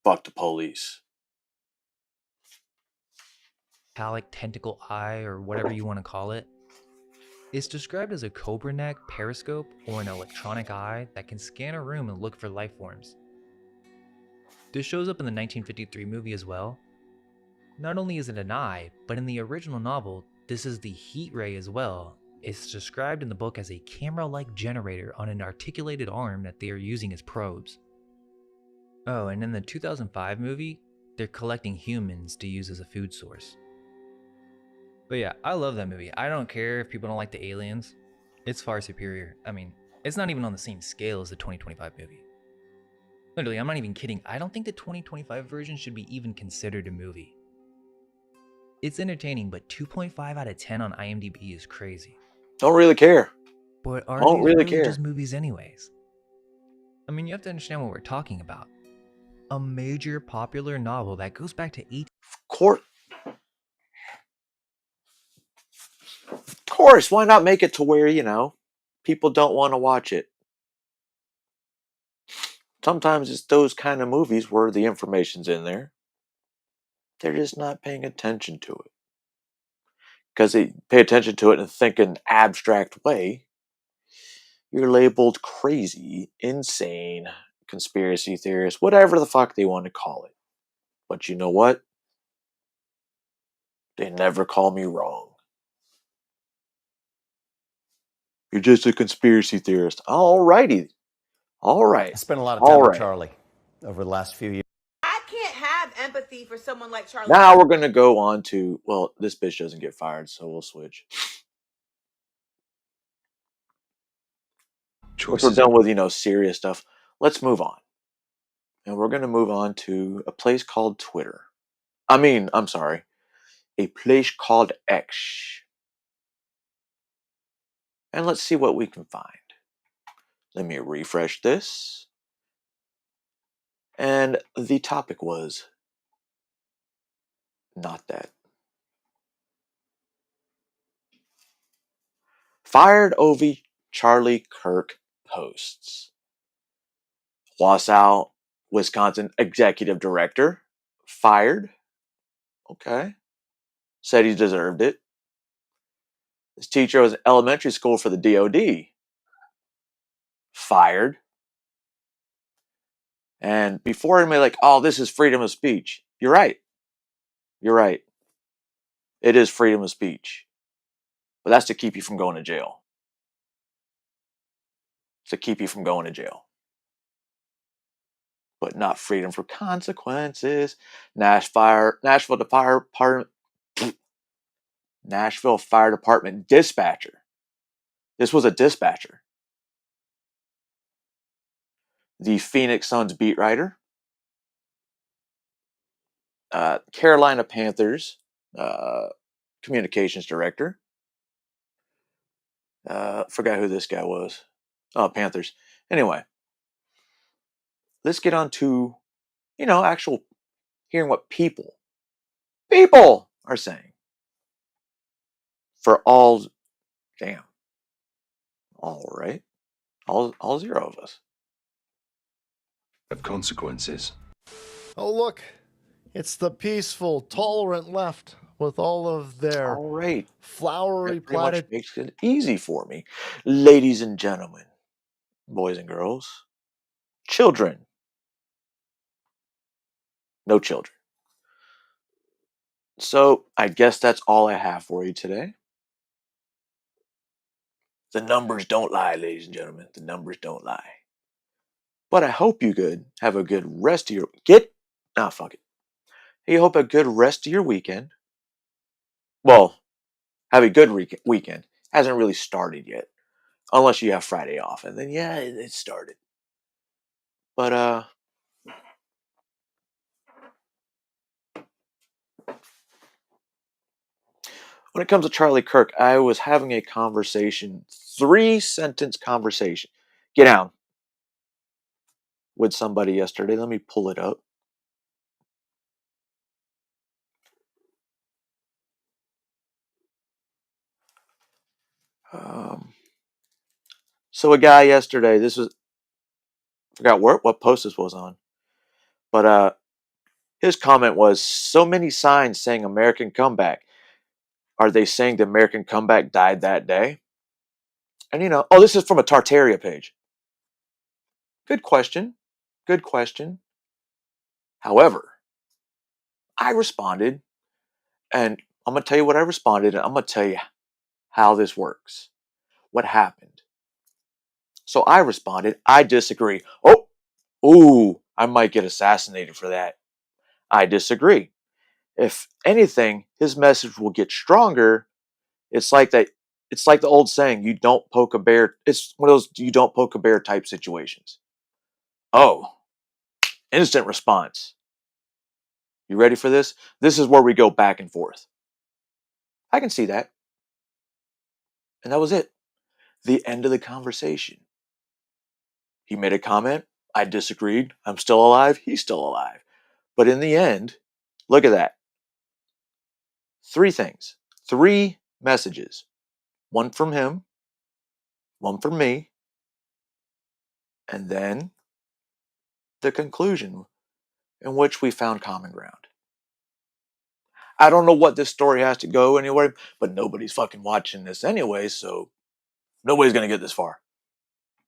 fucked the police. Metallic tentacle eye, or whatever you want to call it. It's described as a cobra neck, periscope, or an electronic eye that can scan a room and look for life forms. This shows up in the 1953 movie as well. Not only is it an eye, but in the original novel, this is the heat ray as well. It's described in the book as a camera-like generator on an articulated arm that they are using as probes. Oh, and in the 2005 movie, they're collecting humans to use as a food source. But yeah, I love that movie. I don't care if people don't like the aliens. It's far superior. It's not even on the same scale as the 2025 movie. Literally, I'm not even kidding. I don't think the 2025 version should be even considered a movie. It's entertaining, but 2.5 out of 10 on IMDb is crazy. Don't really care. But are these really just movies anyways? You have to understand what we're talking about. A major popular novel that goes back to Of course, why not make it to where, people don't want to watch it? Sometimes it's those kind of movies where the information's in there. They're just not paying attention to it. Because they pay attention to it and think in an abstract way, you're labeled crazy, insane, conspiracy theorist, whatever the fuck they want to call it. But you know what? They never call me wrong. You're just a conspiracy theorist. Alrighty. All right. I spent a lot of time with Charlie over the last few years. I can't have empathy for someone like Charlie. Now we're going to go on to, well, this bitch doesn't get fired, so we'll switch. Once we're done with, serious stuff, let's move on. And we're going to move on to a place called Twitter. I'm sorry. A place called X. And let's see what we can find. Let me refresh this. And the topic was not that. Fired over Charlie Kirk posts. Wausau, Wisconsin executive director fired. Okay. Said he deserved it. This teacher was in elementary school for the DOD. Fired. And before anybody like, oh, this is freedom of speech. You're right. You're right. It is freedom of speech. But that's to keep you from going to jail. It's to keep you from going to jail. But not freedom for consequences. Nashville Fire Department dispatcher. This was a dispatcher. The Phoenix Suns beat writer. Carolina Panthers communications director. Forgot who this guy was. Oh, Panthers. Anyway, let's get on to, actual hearing what people are saying. For all, damn, all right, all zero of us. Of consequences. Oh, look, it's the peaceful, tolerant left with all of their flowery platitudes. Makes it easy for me. Ladies and gentlemen, boys and girls, children. No children. So I guess that's all I have for you today. The numbers don't lie, ladies and gentlemen. The numbers don't lie. But I hope you have a good rest of your fuck it. You hope a good rest of your weekend. Well, have a good weekend. Hasn't really started yet. Unless you have Friday off. And then it started. But when it comes to Charlie Kirk, I was having a conversation, 3-sentence conversation. Get down. With somebody yesterday. Let me pull it up. So a guy yesterday, forgot what post this was on, but his comment was, so many signs saying American comeback. Are they saying the American comeback died that day? And this is from a Tartaria page. Good question. Good question. However, I responded, and I'm going to tell you what I responded, and I'm going to tell you how this works. What happened. So I responded, I disagree. I might get assassinated for that. I disagree. If anything, his message will get stronger. It's like that. It's like the old saying, you don't poke a bear. It's one of those you don't poke a bear type situations. Oh, instant response. You ready for this? This is where we go back and forth. I can see that. And that was it. The end of the conversation. He made a comment. I disagreed. I'm still alive. He's still alive. But in the end, look at that. 3 things. 3 messages. One from him. One from me. And then the conclusion in which we found common ground. I don't know what this story has to go anywhere, but nobody's fucking watching this anyway, so nobody's going to get this far.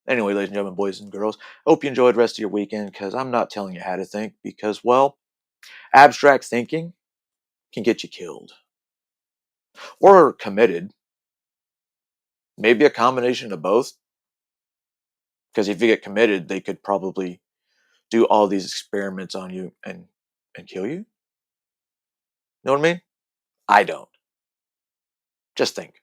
Anyway, ladies and gentlemen, boys and girls, hope you enjoyed the rest of your weekend, because I'm not telling you how to think, because, well, abstract thinking can get you killed. Or committed. Maybe a combination of both. Because if you get committed, they could probably do all these experiments on you and kill you. Know what I mean? I don't. Just think.